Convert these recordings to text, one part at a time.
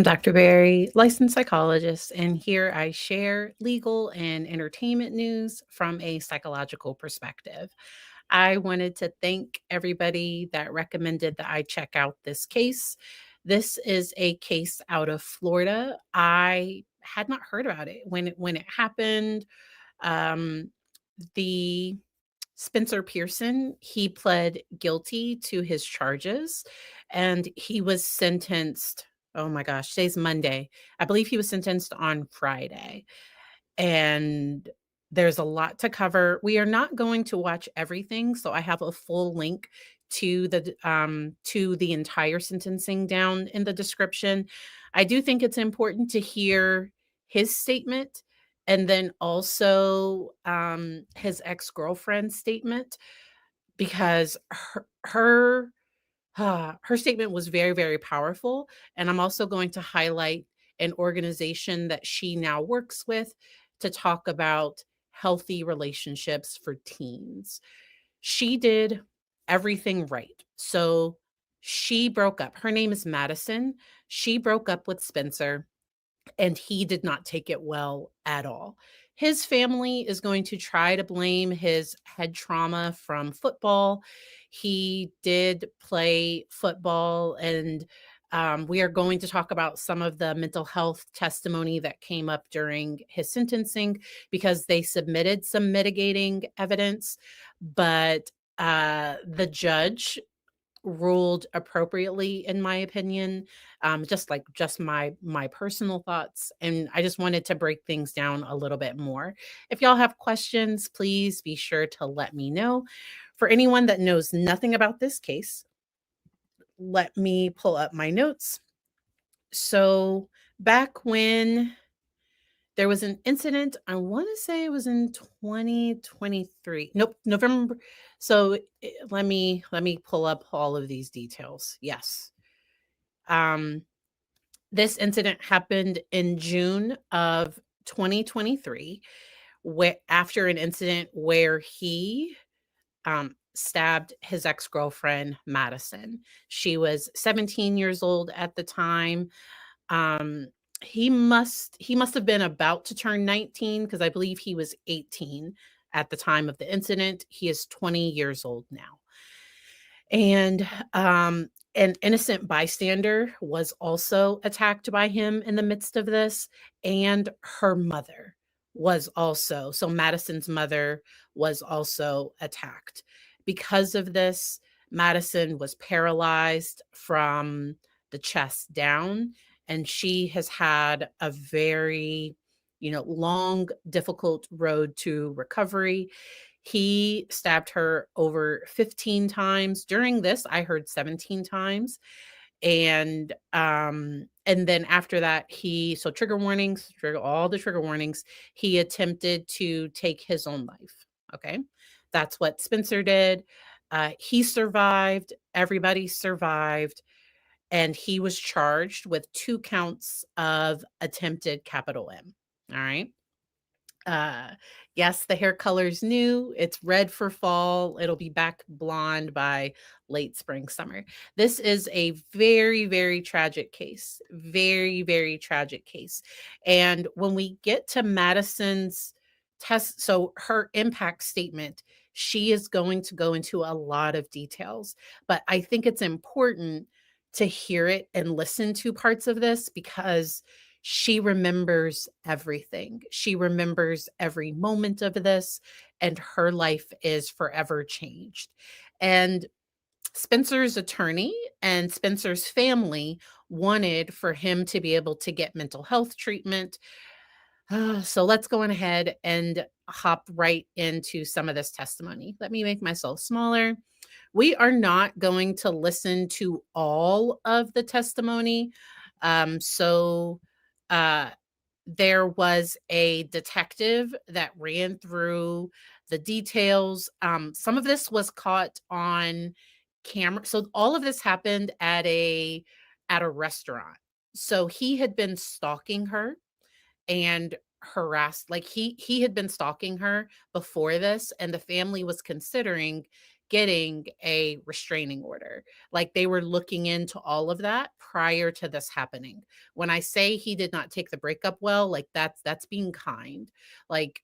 Dr. Barry, licensed psychologist, and here I share legal and entertainment news from a psychological perspective. I wanted to thank everybody that recommended that I check out this case. This is a case out of Florida. I had not heard about it when it happened. Um, the Spencer Pearson, he pled guilty to his charges and he was sentenced. Oh my gosh, today's Monday. I believe he was sentenced on Friday. And there's a lot to cover. We are not going to watch everything, so I have a full link to the entire sentencing down in the description. I do think it's important to hear his statement and then also his ex-girlfriend's statement because her statement was very, very powerful. And I'm also going to highlight an organization that she now works with to talk about healthy relationships for teens. She did everything right. So she broke up. Her name is Madison. She broke up with Spencer and he did not take it well at all. His family is going to try to blame his head trauma from football. He did play football, and we are going to talk about some of the mental health testimony that came up during his sentencing because they submitted some mitigating evidence, but the judge ruled appropriately in my opinion, just my personal thoughts, and I just wanted to break things down a little bit more. If y'all have questions, please be sure to let me know. For anyone that knows nothing about this case, let me pull up my notes. So back when there was an incident, I want to say it was in 2023. Nope, November. So let me pull up all of these details. Yes. Um this incident happened in June of 2023 where after an incident where he stabbed his ex-girlfriend Madison. She was 17 years old at the time. Um, he must have been about to turn 19 because I believe he was 18 at the time of the incident. He is 20 years old now. And an innocent bystander was also attacked by him in the midst of this, and her mother was also. So Madison's mother was also attacked. Because of this, Madison was paralyzed from the chest down, and she has had a very, long, difficult road to recovery. He stabbed her over 15 times. During this, I heard 17 times. And then after that, trigger warnings, all the trigger warnings, he attempted to take his own life. Okay. That's what Spencer did. He survived. Everybody survived. And he was charged with 2 counts of attempted capital M. All right. Uh, yes, the hair color's new. It's red for fall. It'll be back blonde by late spring, summer. This is a very, very tragic case. Very, very tragic case. And when we get to Madison's test, so her impact statement, she is going to go into a lot of details, but I think it's important to hear it and listen to parts of this because she remembers everything. She remembers every moment of this, and her life is forever changed. And Spencer's attorney and Spencer's family wanted for him to be able to get mental health treatment. So let's go on ahead and hop right into some of this testimony. Let me make myself smaller. We are not going to listen to all of the testimony. So uh, there was a detective that ran through the details. Some of this was caught on camera. So all of this happened at a restaurant. So he had been stalking her and harassed, like he had been stalking her before this, and the family was considering getting a restraining order. Like, they were looking into all of that prior to this happening. When I say he did not take the breakup well, like, that's being kind. Like,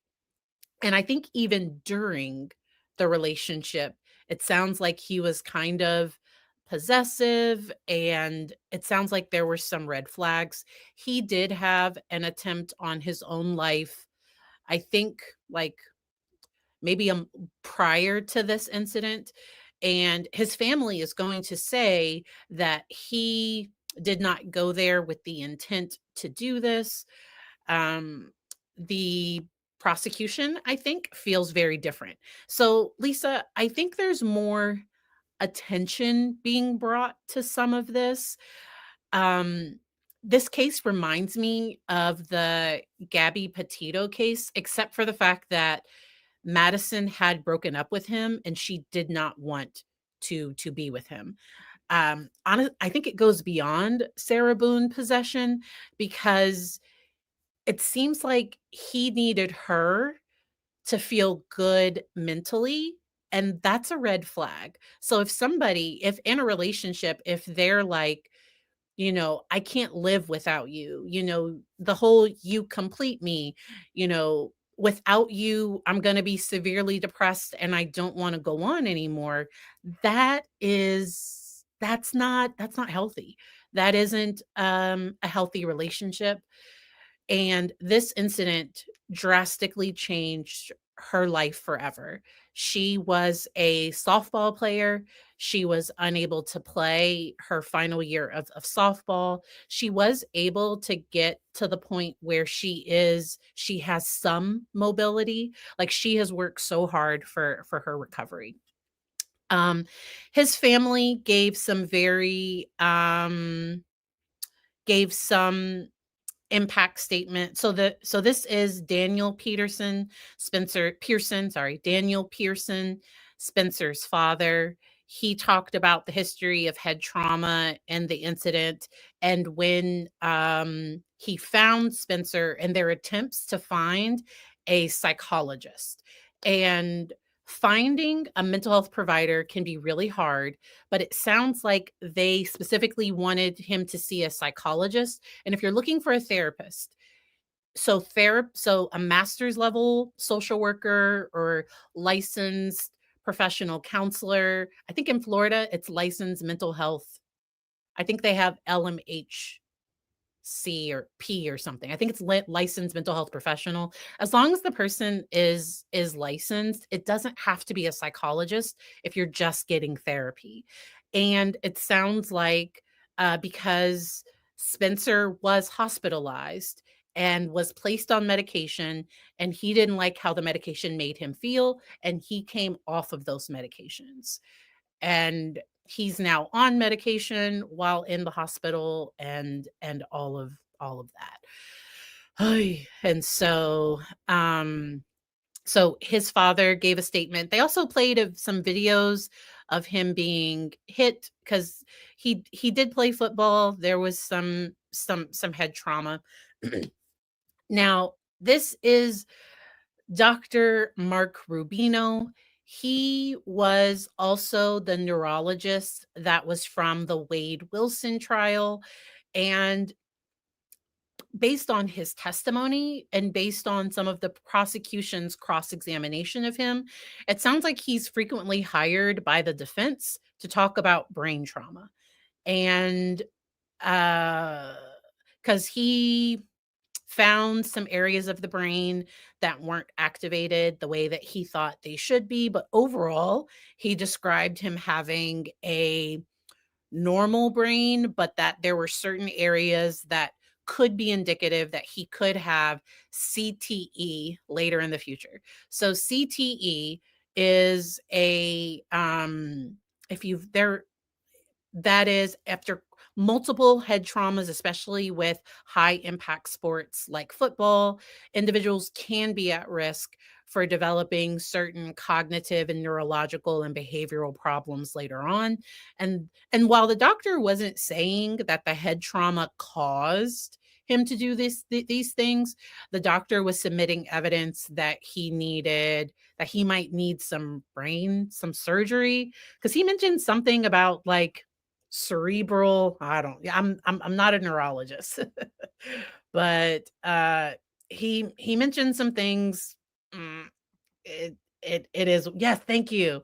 and I think even during the relationship, it sounds like he was kind of possessive, and it sounds like there were some red flags. He did have an attempt on his own life, I think, like, maybe prior to this incident, and his family is going to say that he did not go there with the intent to do this. The prosecution, I think, feels very different. So, Lisa, I think there's more attention being brought to some of this. Um, this case reminds me of the Gabby Petito case, except for the fact that Madison had broken up with him and she did not want to be with him. I think it goes beyond Sarah Boone possession, because it seems like he needed her to feel good mentally, and that's a red flag. So if in a relationship, if they're like, "I can't live without you," the whole "you complete me," "without you, I'm gonna be severely depressed and I don't wanna go on anymore." That's not healthy. That isn't, a healthy relationship. And this incident drastically changed her life forever. She was a softball player. She was unable to play her final year of softball. She was able to get to the point where she has some mobility. Like, she has worked so hard for her recovery. Um, his family gave some impact statement. So this is Spencer Pearson, sorry, Daniel Pearson, Spencer's father. He talked about the history of head trauma and the incident, and when he found Spencer and their attempts to find a psychologist. And finding a mental health provider can be really hard, but it sounds like they specifically wanted him to see a psychologist. And if you're looking for a therapist, so a master's level social worker or licensed professional counselor. I think in Florida it's licensed mental health. I think they have LMH C or P or something. I think it's licensed mental health professional. As long as the person is licensed, it doesn't have to be a psychologist if you're just getting therapy. And it sounds like because Spencer was hospitalized and was placed on medication, and he didn't like how the medication made him feel, and he came off of those medications, and he's now on medication while in the hospital, and all of that. Ay, and so his father gave a statement. They also played some videos of him being hit, because he did play football. There was some head trauma. Now, this is Dr. Mark Rubino. He was also the neurologist that was from the Wade Wilson trial. And based on his testimony and based on some of the prosecution's cross examination of him, it sounds like he's frequently hired by the defense to talk about brain trauma. And because he found some areas of the brain that weren't activated the way that he thought they should be. But overall, he described him having a normal brain, but that there were certain areas that could be indicative that he could have CTE later in the future. So CTE is if you've there that is after multiple head traumas, especially with high impact sports like football, individuals can be at risk for developing certain cognitive and neurological and behavioral problems later on. And while the doctor wasn't saying that the head trauma caused him to do these things. The doctor was submitting evidence that he might need some surgery, because he mentioned something about like cerebral. I don't. I'm not a neurologist, but he mentioned some things. mm, it is, yes, thank you.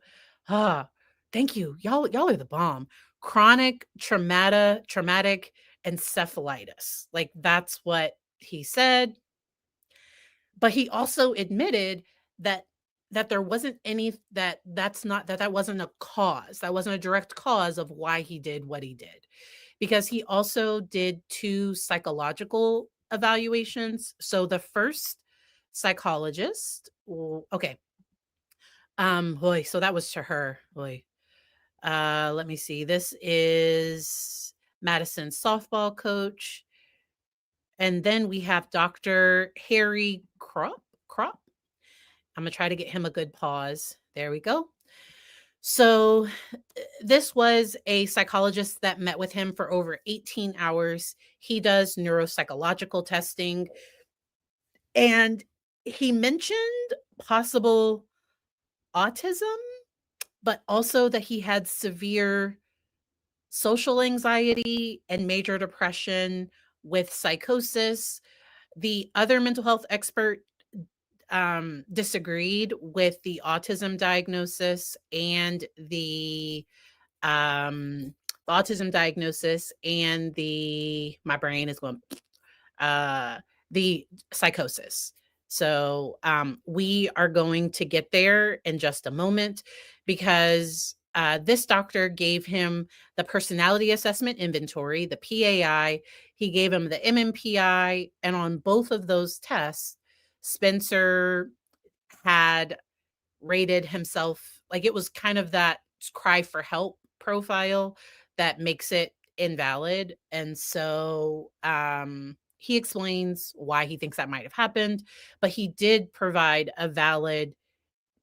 Ah, thank you. Y'all are the bomb. Chronic traumatic encephalitis. Like, that's what he said, but he also admitted that there wasn't any that wasn't a cause. That wasn't a direct cause of why he did what he did. Because he also did 2 psychological evaluations. So the first psychologist, okay, boy, so that was to her. Boy. Let me see. This is Madison's softball coach. And then we have Dr. Harry Crop. I'm gonna try to get him a good pause. There we go. So this was a psychologist that met with him for over 18 hours. He does neuropsychological testing, and he mentioned possible autism, but also that he had severe social anxiety and major depression with psychosis. The other mental health expert disagreed with the autism diagnosis and um, the autism diagnosis and my brain is going, uh, the psychosis. So we are going to get there in just a moment, because this doctor gave him the personality assessment inventory, the PAI. He gave him the MMPI. And on both of those tests, Spencer had rated himself, like, it was kind of that cry for help profile that makes it invalid. And so he explains why he thinks that might have happened, but he did provide a valid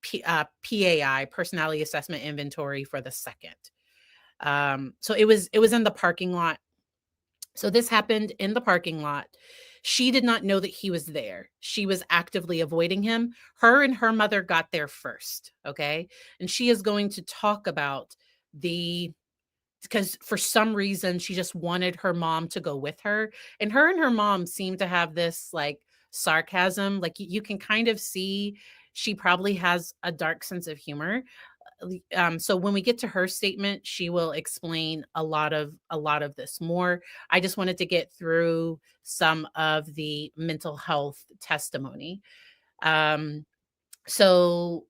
PAI, personality assessment inventory, for the second. So it was in the parking lot. So this happened in the parking lot. She did not know that he was there. She was actively avoiding him. Her and her mother got there first, okay? And she is going to talk about because for some reason she just wanted her mom to go with her. And her mom seem to have this like sarcasm. Like, you can kind of see she probably has a dark sense of humor. So when we get to her statement, she will explain a lot of this more. I just wanted to get through some of the mental health testimony. Um, so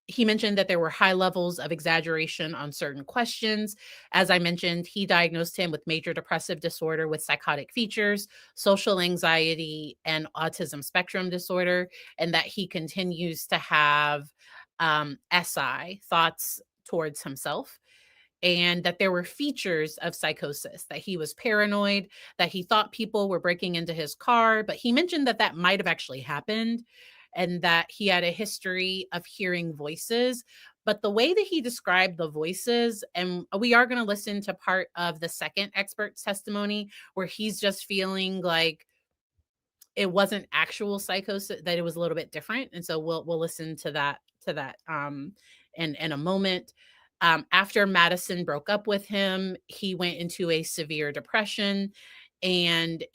he mentioned that there were high levels of exaggeration on certain questions. As I mentioned, he diagnosed him with major depressive disorder with psychotic features, social anxiety, and autism spectrum disorder, and that he continues to have SI, thoughts towards himself, and that there were features of psychosis, that he was paranoid, that he thought people were breaking into his car, but he mentioned that might have actually happened, and that he had a history of hearing voices. But the way that he described the voices, and we are going to listen to part of the second expert's testimony where he's just feeling like it wasn't actual psychosis, that it was a little bit different. And so we'll listen to that in a moment. After Madison broke up with him, he went into a severe depression, and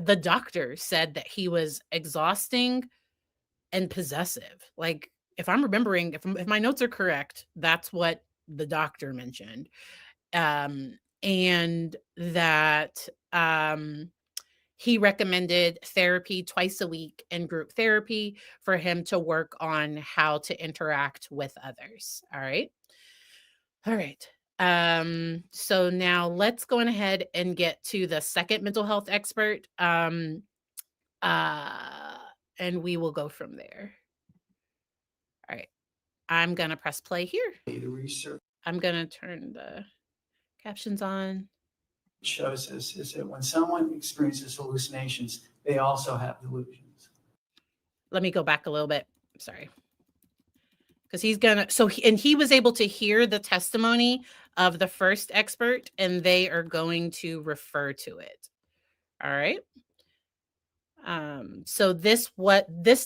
the doctor said that he was exhausting and possessive. Like, if I'm remembering, if my notes are correct, that's what the doctor mentioned. And that he recommended therapy twice a week and group therapy for him to work on how to interact with others. All right. All right. So now let's go ahead and get to the second mental health expert. And we will go from there. All right. I'm going to press play here. I'm going to turn the captions on. Shows us is that when someone experiences hallucinations, they also have delusions. Let me go back a little bit. Sorry. Because he's going to, he was able to hear the testimony of the first expert, and they are going to refer to it. All right. So this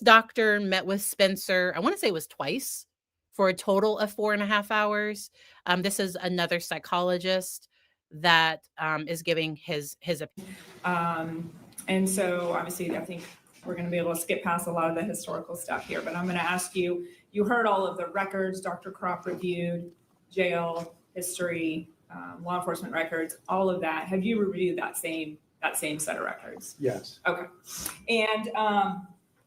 doctor met with Spencer, I want to say it was twice for a total of 4.5 hours. This is another psychologist that is giving his And so obviously, I think we're going to be able to skip past a lot of the historical stuff here, but I'm going to ask you, you heard all of the records Dr. Kropp reviewed, jail history, law enforcement records, all of that. Have you reviewed that same set of records? Yes. Okay. And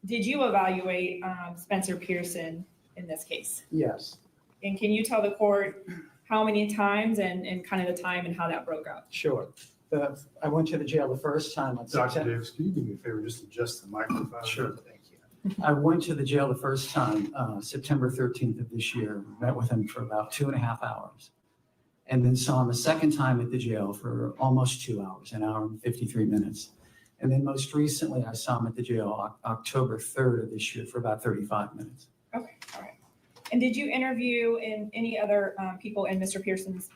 did you evaluate Spencer Pearson in this case? Yes. And can you tell the court how many times and kind of the time and how that broke up? Sure. I went to the jail the first time on Dr. September. Davis, can you do me a favor, just adjust the microphone? Sure. Thank you. I went to the jail the first time, September 13th of this year, met with him for about 2.5 hours. And then saw him a second time at the jail for almost 2 hours, an hour and 53 minutes. And then most recently, I saw him at the jail October 3rd of this year for about 35 minutes. Okay, all right. And did you interview any other people in Mr. Pearson's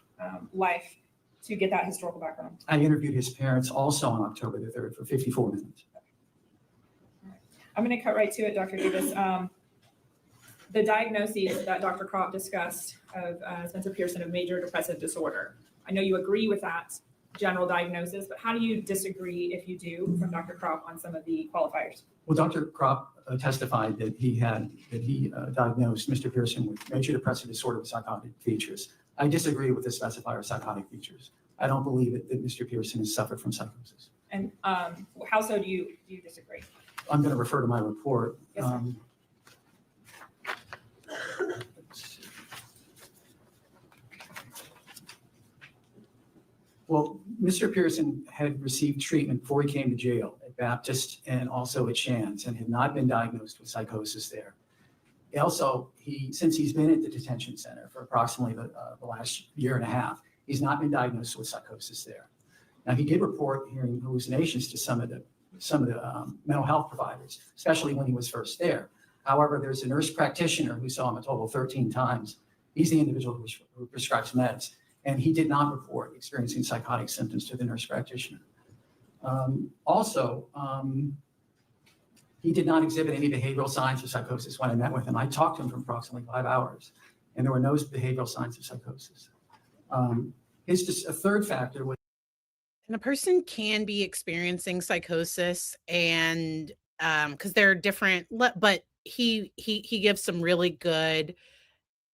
life to get that historical background? I interviewed his parents also on October the 3rd for 54 minutes. I'm going to cut right to it, Dr. Davis. The diagnoses that Dr. Kropp discussed of Spencer Pearson of major depressive disorder. I know you agree with that general diagnosis, but how do you disagree, if you do, from Dr. Kropp on some of the qualifiers? Well, Dr. Kropp testified that he diagnosed Mr. Pearson with major depressive disorder with psychotic features. I disagree with the specifier of psychotic features. I don't believe that Mr. Pearson has suffered from psychosis. And how so do you disagree? I'm going to refer to my report. Yes, sir. Well, Mr. Pearson had received treatment before he came to jail at Baptist and also at Shands and had not been diagnosed with psychosis there. Also, since he's been at the detention center for approximately the last year and a half, he's not been diagnosed with psychosis there. Now, he did report hearing hallucinations to some of the mental health providers, especially when he was first there. However, there's a nurse practitioner who saw him a total of 13 times. He's the individual who prescribes meds, and he did not report experiencing psychotic symptoms to the nurse practitioner. He did not exhibit any behavioral signs of psychosis when I met with him. I talked to him for approximately 5 hours, and there were no behavioral signs of psychosis. A third factor was And a person can be experiencing psychosis, and because there are different but he gives some really good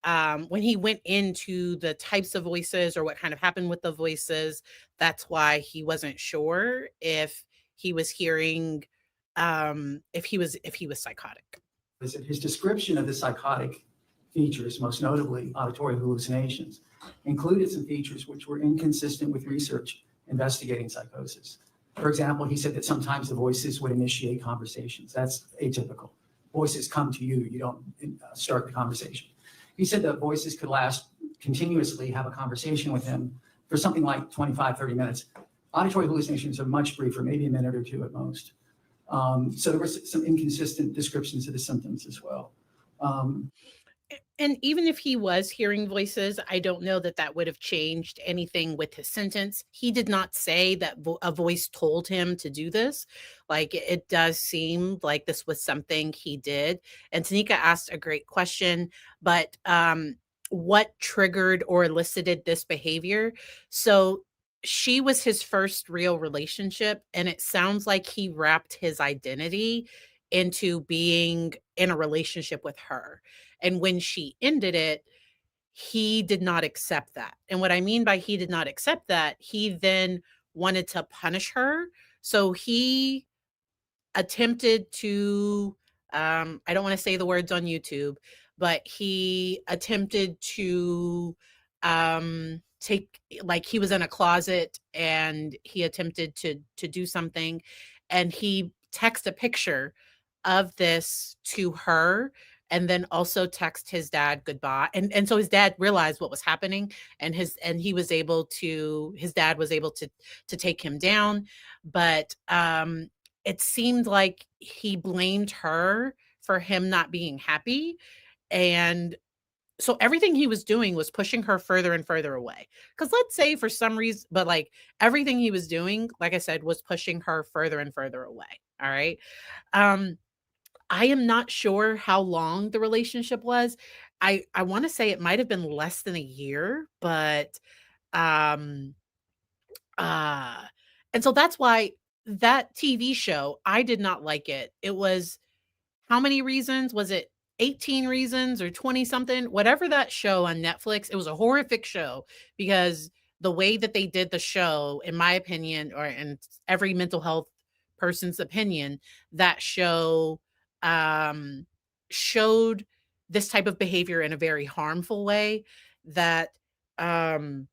when he went into the types of voices or what kind of happened with the voices. That's why he wasn't sure if he was hearing if he was psychotic. his description of the psychotic features, most notably auditory hallucinations, included some features which were inconsistent with research investigating psychosis. For example, he said that sometimes the voices would initiate conversations. That's atypical. Voices come to you, you don't start the conversation. He said that voices could last continuously, have a conversation with him for something like 25, 30 minutes. Auditory hallucinations are much briefer, maybe a minute or two at most. So there were some inconsistent descriptions of the symptoms as well. And even if he was hearing voices, I don't know that that would have changed anything with his sentence. He did not say that a voice told him to do this. Like, it does seem like this was something he did. And Tanika asked a great question, but what triggered or elicited this behavior? So she was his first real relationship, and it sounds like he wrapped his identity into being in a relationship with her. And when she ended it, he did not accept that. And what I mean by he did not accept that, he then wanted to punish her. So he attempted to, I don't want to say the words on YouTube, but he attempted to take, like, he was in a closet and he attempted to do something, and he texted a picture of this to her, and then also text his dad goodbye. And so his dad realized what was happening, and his dad was able to take him down. But it seemed like he blamed her for him not being happy. And so everything he was doing was pushing her further and further away. Because let's say for some reason, but like everything he was doing, like I said, was pushing her further and further away. All right. Um, I am not sure how long the relationship was. I want to say it might have been less than a year, but um uh and so that's why that TV show, I did not like it. It was how many reasons? Was it 18 reasons or 20 something? Whatever that show on Netflix, it was a horrific show because the way that they did the show, in my opinion, or in every mental health person's opinion, that show um, showed this type of behavior in a very harmful way that um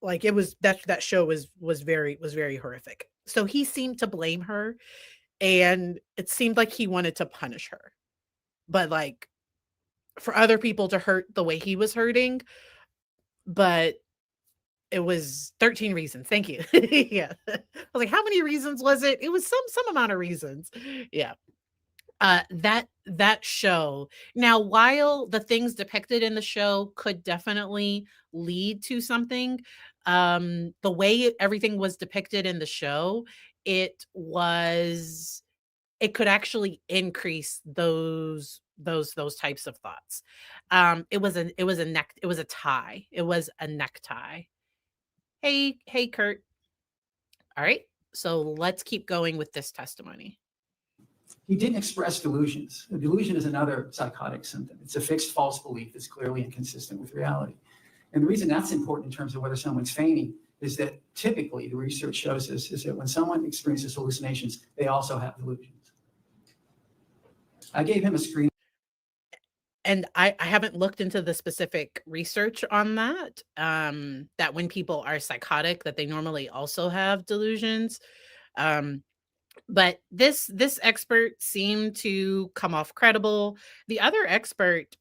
like it was that show was very horrific. So he seemed to blame her and it seemed like he wanted to punish her. But, like, for other people to hurt the way he was hurting, but it was 13 reasons. Thank you. Yeah. I was like, "How many reasons was it?" It was some amount of reasons. Yeah. That show now, while the things depicted in the show could definitely lead to something, the way everything was depicted in the show, it was it could actually increase those types of thoughts. It was a tie. It was a necktie. Hey, Kurt. All right. So let's keep going with this testimony. He didn't express delusions. A delusion is another psychotic symptom. It's a fixed false belief that's clearly inconsistent with reality. And the reason that's important in terms of whether someone's feigning is that typically the research shows us is that when someone experiences hallucinations, they also have delusions. I gave him a screen. And I haven't looked into the specific research on that. That when people are psychotic, that they normally also have delusions. Um, but this expert seemed to come off credible. The other expert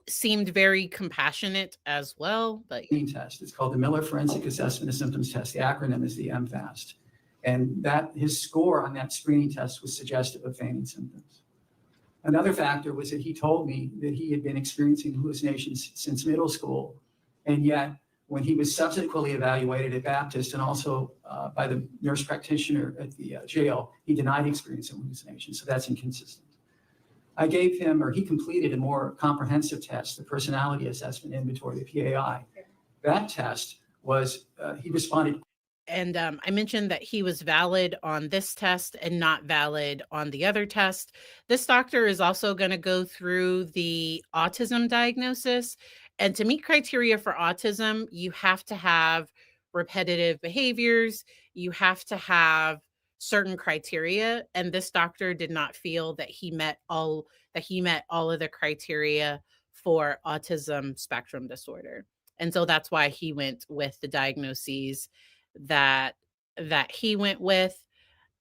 seemed very compassionate as well. But Test. It's called the Miller Forensic Assessment of Symptoms Test. The acronym is the MFAST. And that his score on that screening test was suggestive of feigning symptoms. Another factor was that he told me that he had been experiencing hallucinations since middle school. And yet, when he was subsequently evaluated at Baptist and also by the nurse practitioner at the jail, he denied experiencing hallucinations. So that's inconsistent. I gave him, or he completed a more comprehensive test, the personality assessment inventory, the PAI. That test was, he responded. And I mentioned that he was valid on this test and not valid on the other test. This doctor is also going to go through the autism diagnosis. And to meet criteria for autism, you have to have repetitive behaviors, you have to have certain criteria. And this doctor did not feel that he met all of the criteria for autism spectrum disorder. And so that's why he went with the diagnoses that he went with.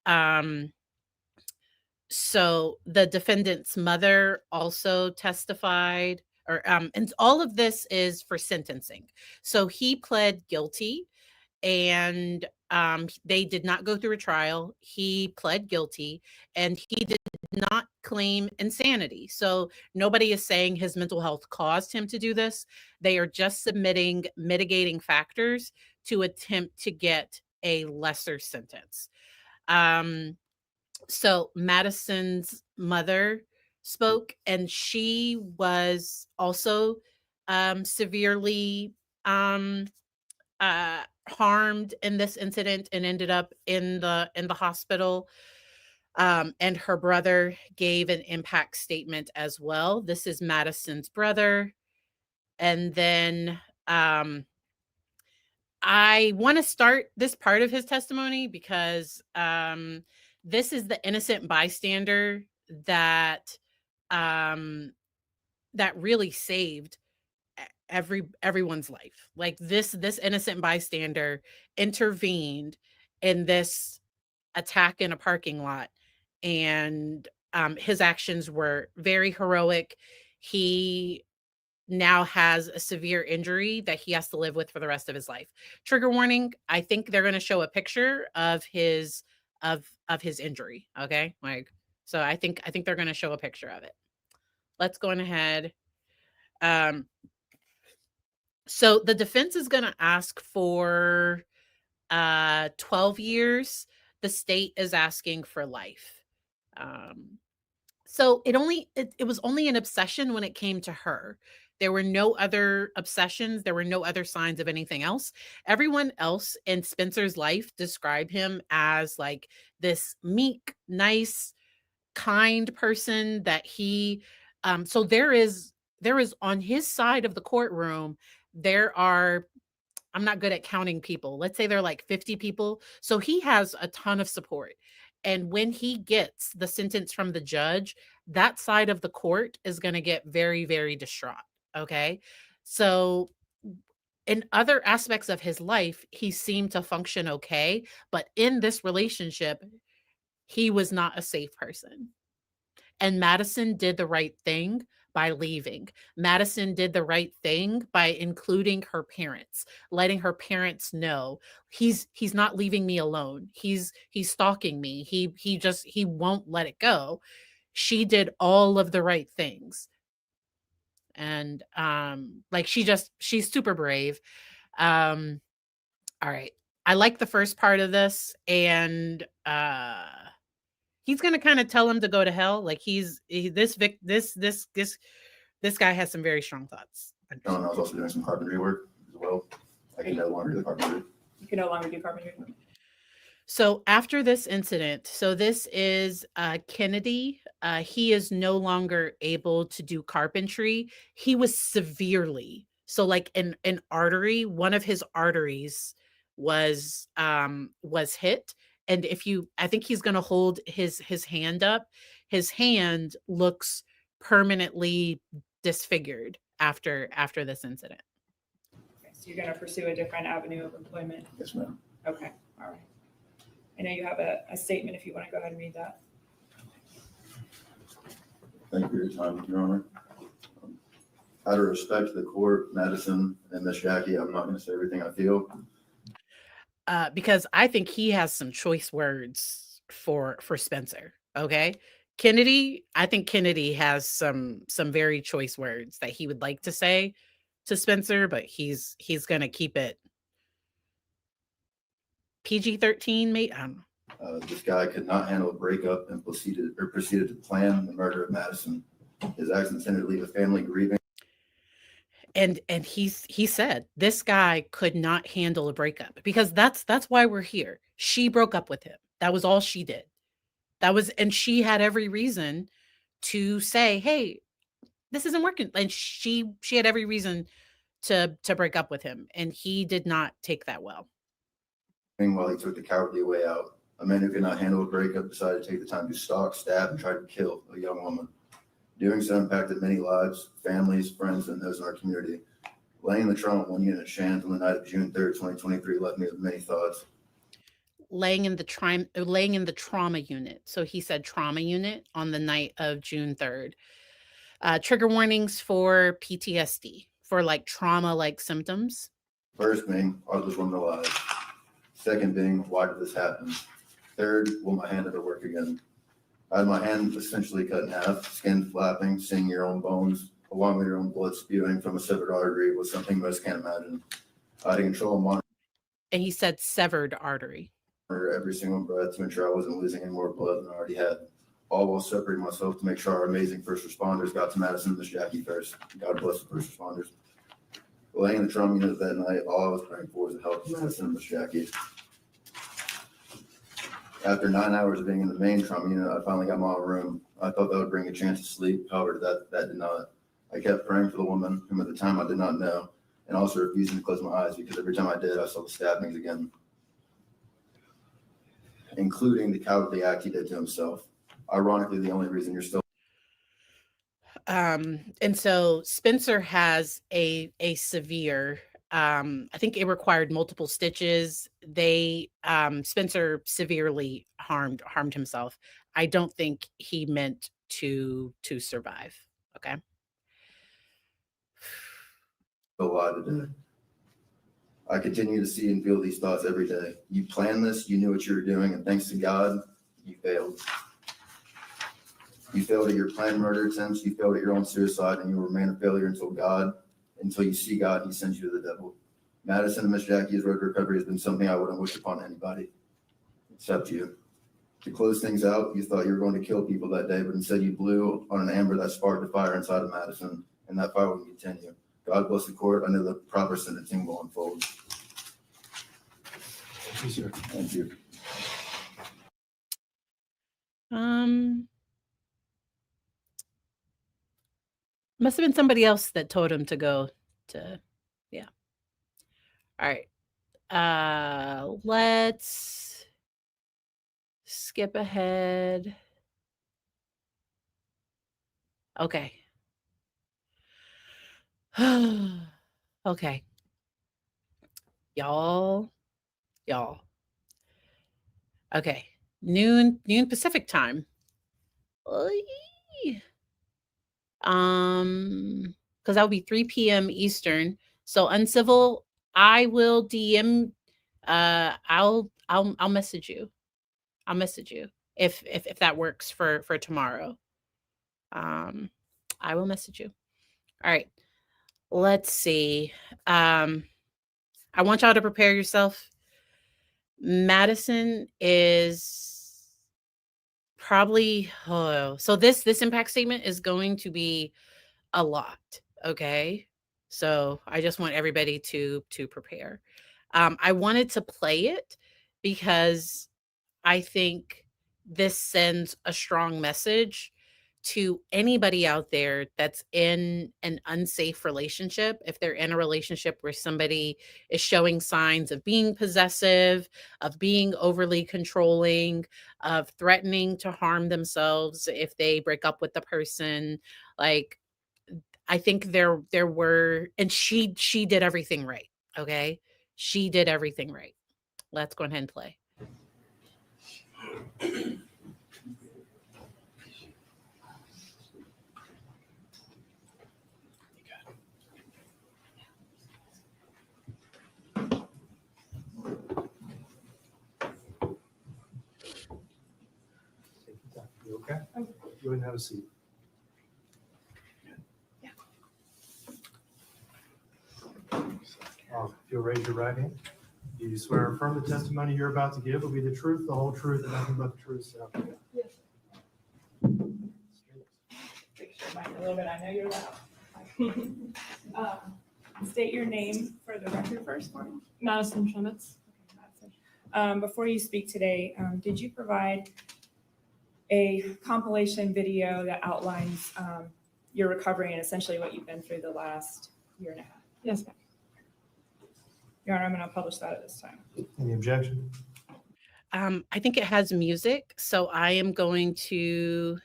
Um, so the defendant's mother also testified, and all of this is for sentencing. So he pled guilty, and they did not go through a trial. He pled guilty, and he did not claim insanity. So nobody is saying his mental health caused him to do this. They are just submitting mitigating factors to attempt to get a lesser sentence. So Madison's mother spoke, and she was also severely um, harmed in this incident and ended up in the hospital. And her brother gave an impact statement as well. This is Madison's brother. And then I want to start this part of his testimony because this is the innocent bystander that um, that really saved everyone's life. Like this innocent bystander intervened in this attack in a parking lot, and his actions were very heroic. He now has a severe injury that he has to live with for the rest of his life. Trigger warning, I think they're going to show a picture of his injury, okay? Like, so I think they're going to show a picture of it. Let's go on ahead Um, so the defense is going to ask for 12 years. The state is asking for life. Um, so it was only an obsession when it came to her. There were no other obsessions. There were no other signs of anything else. Everyone else in Spencer's life described him as like this meek, nice, kind person that he so there is on his side of the courtroom, there are, I'm not good at counting people. Let's say there are like 50 people. So he has a ton of support. And when he gets the sentence from the judge, that side of the court is going to get very, very distraught. Okay. So in other aspects of his life, he seemed to function okay. But in this relationship, he was not a safe person. And Madison did the right thing by leaving. Madison did the right thing by including her parents, letting her parents know he's not leaving me alone. He's stalking me. He won't let it go. She did all of the right things. And like she's super brave. Um all right. I like the first part of this, and he's gonna kind of tell him to go to hell. Like this guy has some very strong thoughts. I was also doing some carpentry work as well. I can no longer do the carpentry. You can no longer do carpentry. So after this incident, so this is Kennedy. He is no longer able to do carpentry. He was severely, so like an artery, one of his arteries was hit. And if you, I think he's going to hold his hand up. His hand looks permanently disfigured after this incident. Okay, so you're going to pursue a different avenue of employment. Yes, ma'am. Okay, all right. I know you have a statement if you want to go ahead and read that. Thank you for your time, Your Honor. Out of respect to the court, Madison, and Miss Jackie, I'm not going to say everything I feel. Because I think he has some choice words for Spencer. Okay, Kennedy. I think Kennedy has some very choice words that he would like to say to Spencer, but he's gonna keep it PG-13. Mate, I don't know. This guy could not handle a breakup and proceeded to plan the murder of Madison. His actions tended to leave a family grieving. And he said this guy could not handle a breakup, because that's why we're here. She broke up with him. That was all she did. And she had every reason to say, "Hey, this isn't working." And she had every reason to break up with him, and he did not take that well. While he took the cowardly way out, a man who could not handle a breakup decided to take the time to stalk, stab, and try to kill a young woman. Doing so impacted many lives, families, friends, and those in our community. Laying in the trauma one unit at Shands on the night of June 3rd, 2023 left me with many thoughts. Laying in the trauma unit. So he said trauma unit on the night of June 3rd. Trigger warnings for PTSD, for like trauma-like symptoms. First being, are those women alive? Second being, why did this happen? Third, will my hand ever work again? I had my hand essentially cut in half, skin flapping, seeing your own bones, along with your own blood spewing from a severed artery was something most can't imagine. I had to control and monitor And he said severed artery. every single breath to ensure I wasn't losing any more blood than I already had. All while separating myself to make sure our amazing first responders got to Madison and Miss Jackie first. God bless the first responders. Laying in the trauma unit that night, all I was praying for was the help of Madison and Miss Jackie. After 9 hours of being in the main trauma unit, I finally got my own room. I thought that would bring a chance to sleep. However, that did not. I kept praying for the woman, whom at the time I did not know, and also refusing to close my eyes because every time I did, I saw the stabbings again, including the cowardly act he did to himself. Ironically, the only reason you're still. And so Spencer has a severe, I think it required multiple stitches. Spencer severely harmed himself. I don't think he meant to survive. Okay. Alive today. I continue to see and feel these thoughts every day. You planned this, you knew what you were doing, and thanks to God, you failed. You failed at your planned murder attempts, you failed at your own suicide, and you will remain a failure until you see God and he sends you to the devil. Madison and Miss Jackie's road to recovery has been something I wouldn't wish upon anybody except you. To close things out, you thought you were going to kill people that day, but instead you blew on an amber that sparked a fire inside of Madison, and that fire will continue. God bless the court. I know the proper sentencing will unfold. Thank you, sir. Thank you. Must have been somebody else that told him to go to, yeah. All right. Let's skip ahead. Okay. Okay. Y'all. Okay. Noon Pacific time. Oy. Because that would be 3 p.m. Eastern. So uncivil, I will DM. I'll message you. I'll message you if that works for tomorrow. I will message you. All right. Let's see. I want y'all to prepare yourself. Madison is probably so this impact statement is going to be a lot. Okay. So I just want everybody to prepare. I wanted to play it because I think this sends a strong message to anybody out there that's in an unsafe relationship. If they're in a relationship where somebody is showing signs of being possessive, of being overly controlling, of threatening to harm themselves if they break up with the person, like I think there were, and she did everything right. Okay. She did everything right. Let's go ahead and play. You okay? Go ahead and have a seat. If you'll raise your right hand. Do you swear or affirm the testimony you're about to give will be the truth, the whole truth, and nothing but the truth? So help you God? Fix your mic a little bit. I know you're loud. State your name for the record first for me. Madison Chemitz. Before you speak today, did you provide a compilation video that outlines your recovery and essentially what you've been through the last year and a half? Yes, ma'am. Your Honor, I'm going to publish that at this time. Any objection? I think it has music, so I am going to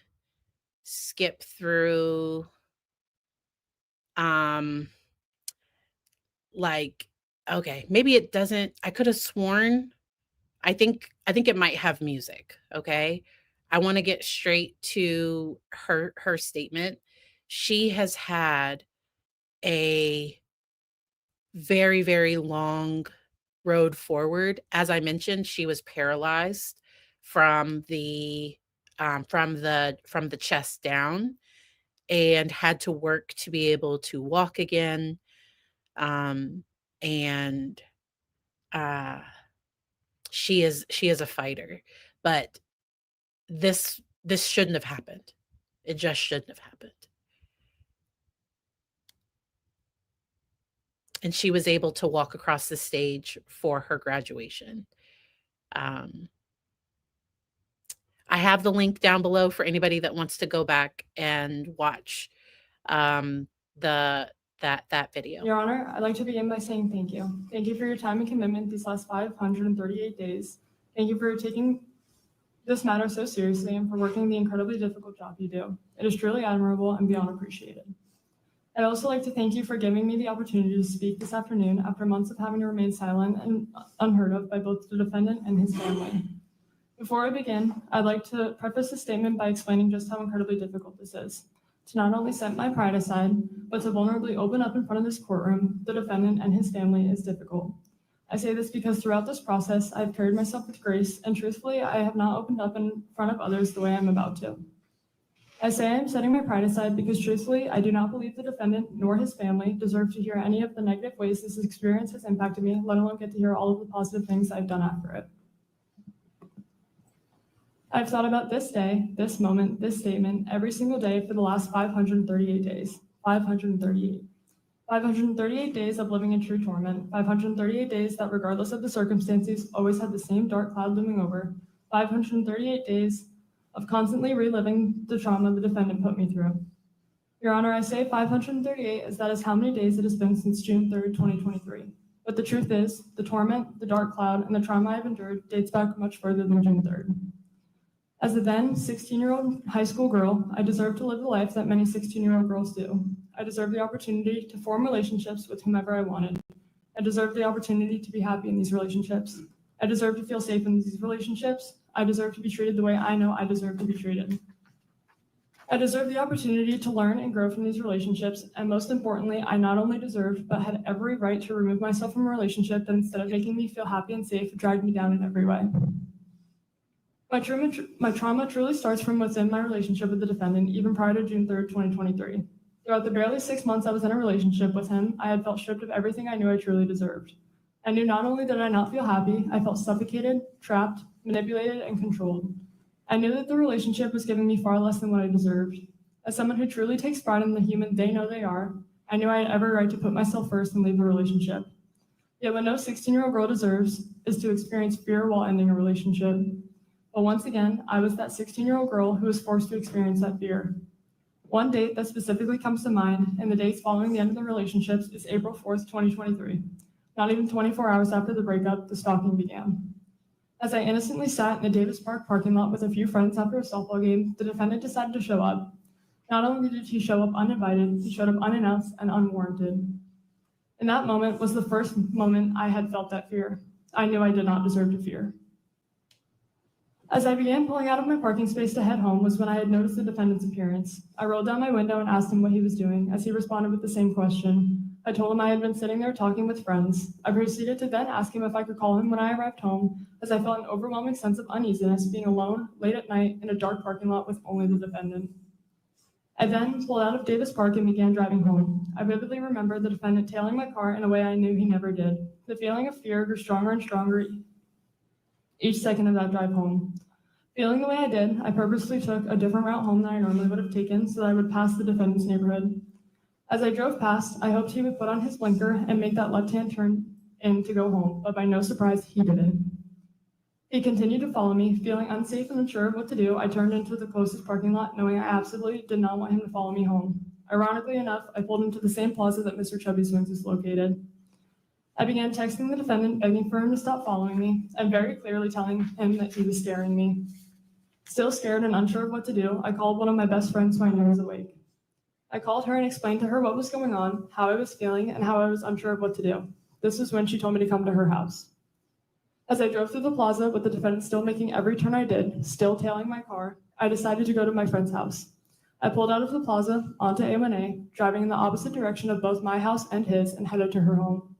skip through like okay, maybe it doesn't. I could have sworn I think it might have music, okay? I want to get straight to her statement. She has had a very, very long road forward. As I mentioned, she was paralyzed from the chest down and had to work to be able to walk again. And she is a fighter, but this shouldn't have happened. It just shouldn't have happened. And she was able to walk across the stage for her graduation. I have the link down below for anybody that wants to go back and watch that video. Your Honor, I'd like to begin by saying thank you. Thank you for your time and commitment these last 538 days. Thank you for taking this matter so seriously and for working the incredibly difficult job you do. It is truly admirable and beyond appreciated. I'd also like to thank you for giving me the opportunity to speak this afternoon after months of having to remain silent and unheard of by both the defendant and his family. Before I begin, I'd like to preface this statement by explaining just how incredibly difficult this is. To not only set my pride aside, but to vulnerably open up in front of this courtroom, the defendant and his family is difficult. I say this because throughout this process, I've carried myself with grace, and truthfully, I have not opened up in front of others the way I'm about to. I say I am setting my pride aside because truthfully, I do not believe the defendant nor his family deserve to hear any of the negative ways this experience has impacted me, let alone get to hear all of the positive things I've done after it. I've thought about this day, this moment, this statement every single day for the last 538 days. 538. 538 days of living in true torment. 538 days that, regardless of the circumstances, always had the same dark cloud looming over. 538 days of constantly reliving the trauma the defendant put me through. Your Honor, I say 538 as that is how many days it has been since June 3rd, 2023. But the truth is, the torment, the dark cloud, and the trauma I've endured dates back much further than June 3rd. As a then 16-year-old high school girl, I deserve to live the life that many 16-year-old girls do. I deserve the opportunity to form relationships with whomever I wanted. I deserve the opportunity to be happy in these relationships. I deserve to feel safe in these relationships. I deserve to be treated the way I know I deserve to be treated. I deserve the opportunity to learn and grow from these relationships, and most importantly, I not only deserved, but had every right to remove myself from a relationship that instead of making me feel happy and safe, dragged me down in every way. My trauma truly starts from within my relationship with the defendant, even prior to June 3rd, 2023. Throughout the barely 6 months I was in a relationship with him, I had felt stripped of everything I knew I truly deserved. I knew not only did I not feel happy, I felt suffocated, trapped, manipulated, and controlled. I knew that the relationship was giving me far less than what I deserved. As someone who truly takes pride in the human they know they are, I knew I had every right to put myself first and leave the relationship. Yet what no 16-year-old girl deserves is to experience fear while ending a relationship. But once again, I was that 16-year-old girl who was forced to experience that fear. One date that specifically comes to mind in the days following the end of the relationships is April 4th, 2023. Not even 24 hours after the breakup, the stalking began. As I innocently sat in the Davis Park parking lot with a few friends after a softball game, the defendant decided to show up. Not only did he show up uninvited, he showed up unannounced and unwarranted. In that moment was the first moment I had felt that fear. I knew I did not deserve to fear. As I began pulling out of my parking space to head home was when I had noticed the defendant's appearance. I rolled down my window and asked him what he was doing, as he responded with the same question. I told him I had been sitting there talking with friends. I proceeded to then ask him if I could call him when I arrived home, as I felt an overwhelming sense of uneasiness being alone, late at night, in a dark parking lot with only the defendant. I then pulled out of Davis Park and began driving home. I vividly remember the defendant tailing my car in a way I knew he never did. The feeling of fear grew stronger and stronger each second of that drive home. Feeling the way I did, I purposely took a different route home than I normally would have taken so that I would pass the defendant's neighborhood. As I drove past, I hoped he would put on his blinker and make that left-hand turn in to go home, but by no surprise, he didn't. He continued to follow me. Feeling unsafe and unsure of what to do, I turned into the closest parking lot, knowing I absolutely did not want him to follow me home. Ironically enough, I pulled into the same plaza that Mr. Chubby Swings is located. I began texting the defendant, begging for him to stop following me, and very clearly telling him that he was scaring me. Still scared and unsure of what to do, I called one of my best friends who I knew was awake. I called her and explained to her what was going on, how I was feeling, and how I was unsure of what to do. This was when she told me to come to her house. As I drove through the plaza with the defendant still making every turn I did, still tailing my car, I decided to go to my friend's house. I pulled out of the plaza onto A1A, driving in the opposite direction of both my house and his, and headed to her home.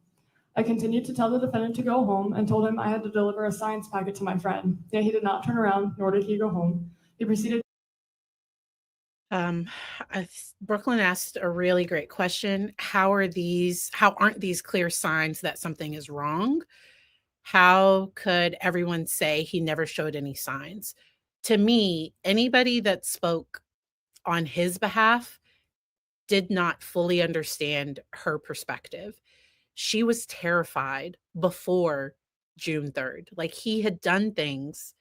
I continued to tell the defendant to go home and told him I had to deliver a science packet to my friend. Yet he did not turn around, nor did he go home. He proceeded. Um, Brooklyn asked a really great question. How aren't these clear signs that something is wrong? How could everyone say he never showed any signs? To me, anybody that spoke on his behalf did not fully understand her perspective. She was terrified before June 3rd. Like, he had done things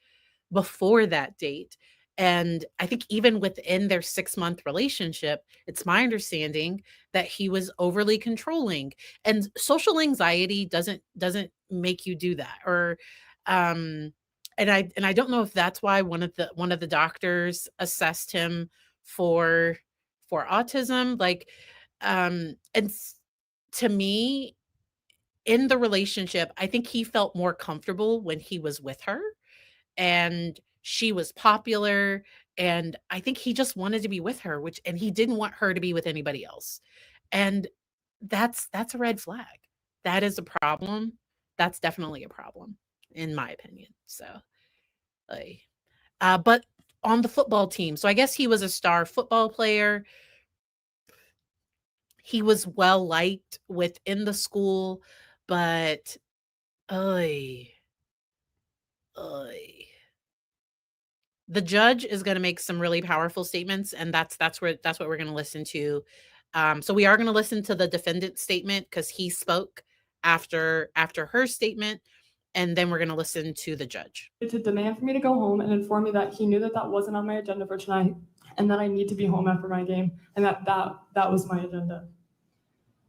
before that date. And I think even within their 6-month relationship, it's my understanding that he was overly controlling. And social anxiety doesn't make you do that. Or and I don't know if that's why one of the doctors assessed him for autism. Like to me, in the relationship, I think he felt more comfortable when he was with her, and she was popular, and I think he just wanted to be with her, and he didn't want her to be with anybody else. And that's a red flag. That is a problem. That's definitely a problem in my opinion. So, like, but on the football team. So I guess he was a star football player. He was well liked within the school, but oy, oy. The judge is going to make some really powerful statements, and that's what we're going to listen to. So we are going to listen to the defendant's statement because he spoke after her statement, and then we're going to listen to the judge. To demand for me to go home and inform me that he knew that that wasn't on my agenda for tonight, and that I need to be home after my game, and that was my agenda.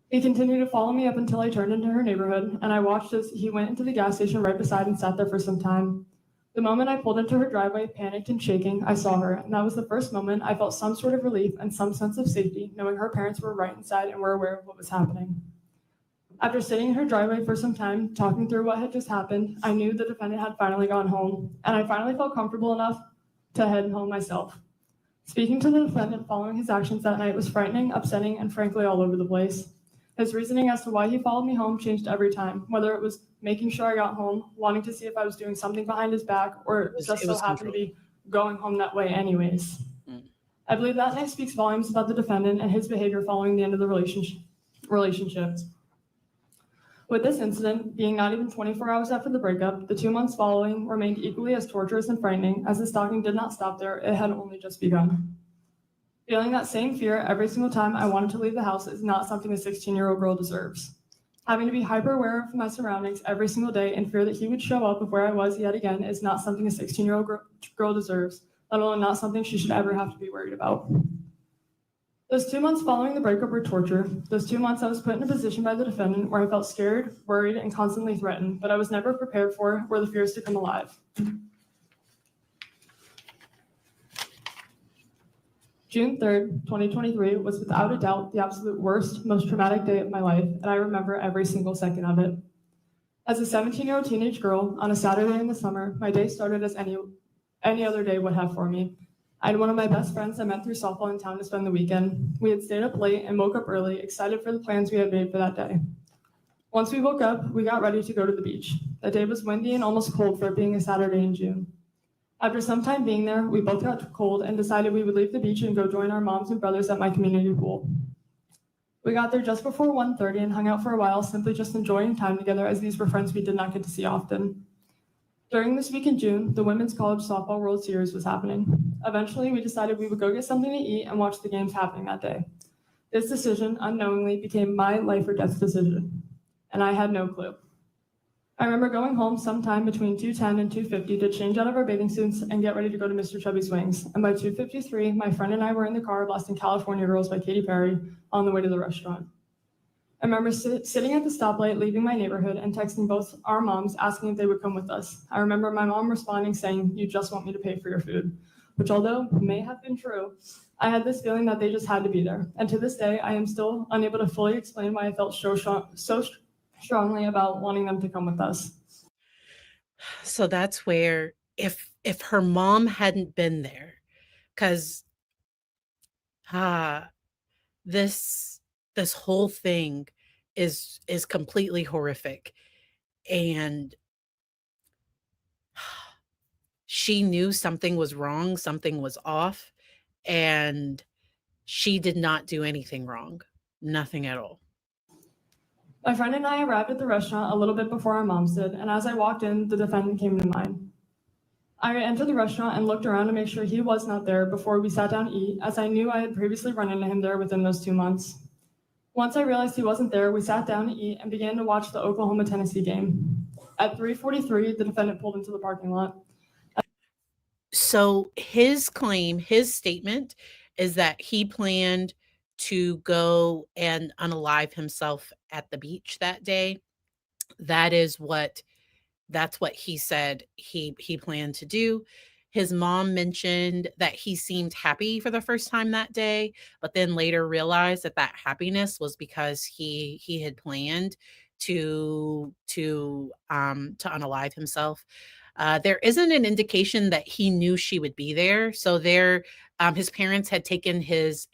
He continued to follow me up until I turned into her neighborhood, and I watched as he went into the gas station right beside and sat there for some time. The moment I pulled into her driveway, panicked and shaking, I saw her, and that was the first moment I felt some sort of relief and some sense of safety, knowing her parents were right inside and were aware of what was happening. After sitting in her driveway for some time, talking through what had just happened, I knew the defendant had finally gone home, and I finally felt comfortable enough to head home myself. Speaking to the defendant following his actions that night was frightening, upsetting, and frankly all over the place. His reasoning as to why he followed me home changed every time, whether it was making sure I got home, wanting to see if I was doing something behind his back, or just so happened to be going home that way anyways. I believe that night speaks volumes about the defendant and his behavior following the end of the relationship. With this incident being not even 24 hours after the breakup, the 2 months following remained equally as torturous and frightening. As the stalking did not stop there, it had only just begun. Feeling that same fear every single time I wanted to leave the house is not something a 16-year-old girl deserves. Having to be hyper aware of my surroundings every single day and fear that he would show up of where I was yet again is not something a 16-year-old girl deserves, let alone not something she should ever have to be worried about. Those 2 months following the breakup were torture. Those 2 months I was put in a position by the defendant where I felt scared, worried, and constantly threatened, but I was never prepared for were the fears to come alive. June 3rd, 2023 was without a doubt the absolute worst, most traumatic day of my life, and I remember every single second of it. As a 17-year-old teenage girl, on a Saturday in the summer, my day started as any other day would have for me. I had one of my best friends I met through softball in town to spend the weekend. We had stayed up late and woke up early, excited for the plans we had made for that day. Once we woke up, we got ready to go to the beach. The day was windy and almost cold for it being a Saturday in June. After some time being there, we both got cold and decided we would leave the beach and go join our moms and brothers at my community pool. We got there just before 1:30 and hung out for a while, simply just enjoying time together as these were friends we did not get to see often. During this week in June, the Women's College Softball World Series was happening. Eventually, we decided we would go get something to eat and watch the games happening that day. This decision, unknowingly, became my life or death decision, and I had no clue. I remember going home sometime between 2:10 and 2:50 to change out of our bathing suits and get ready to go to Mr. Chubby's Wings. And by 2:53, my friend and I were in the car blasting California Girls by Katy Perry on the way to the restaurant. I remember sitting at the stoplight, leaving my neighborhood, and texting both our moms asking if they would come with us. I remember my mom responding saying, "You just want me to pay for your food," which although may have been true, I had this feeling that they just had to be there. And to this day, I am still unable to fully explain why I felt so strongly about wanting them to come with us. So that's where if her mom hadn't been there, because this whole thing is completely horrific, and she knew something was wrong, something was off, and she did not do anything wrong, nothing at all. My friend and I arrived at the restaurant a little bit before our moms did, and as I walked in, the defendant came to mind. I entered the restaurant and looked around to make sure he was not there before we sat down to eat, as I knew I had previously run into him there within those 2 months. Once I realized he wasn't there, we sat down to eat and began to watch the Oklahoma-Tennessee game. At 3:43, the defendant pulled into the parking lot. So his claim, his statement is that he planned to go and unalive himself at the beach that day. That's what he said he planned to do. His mom mentioned that he seemed happy for the first time that day, but then later realized that happiness was because he had planned to unalive himself. There isn't an indication that he knew she would be there. So his parents had taken his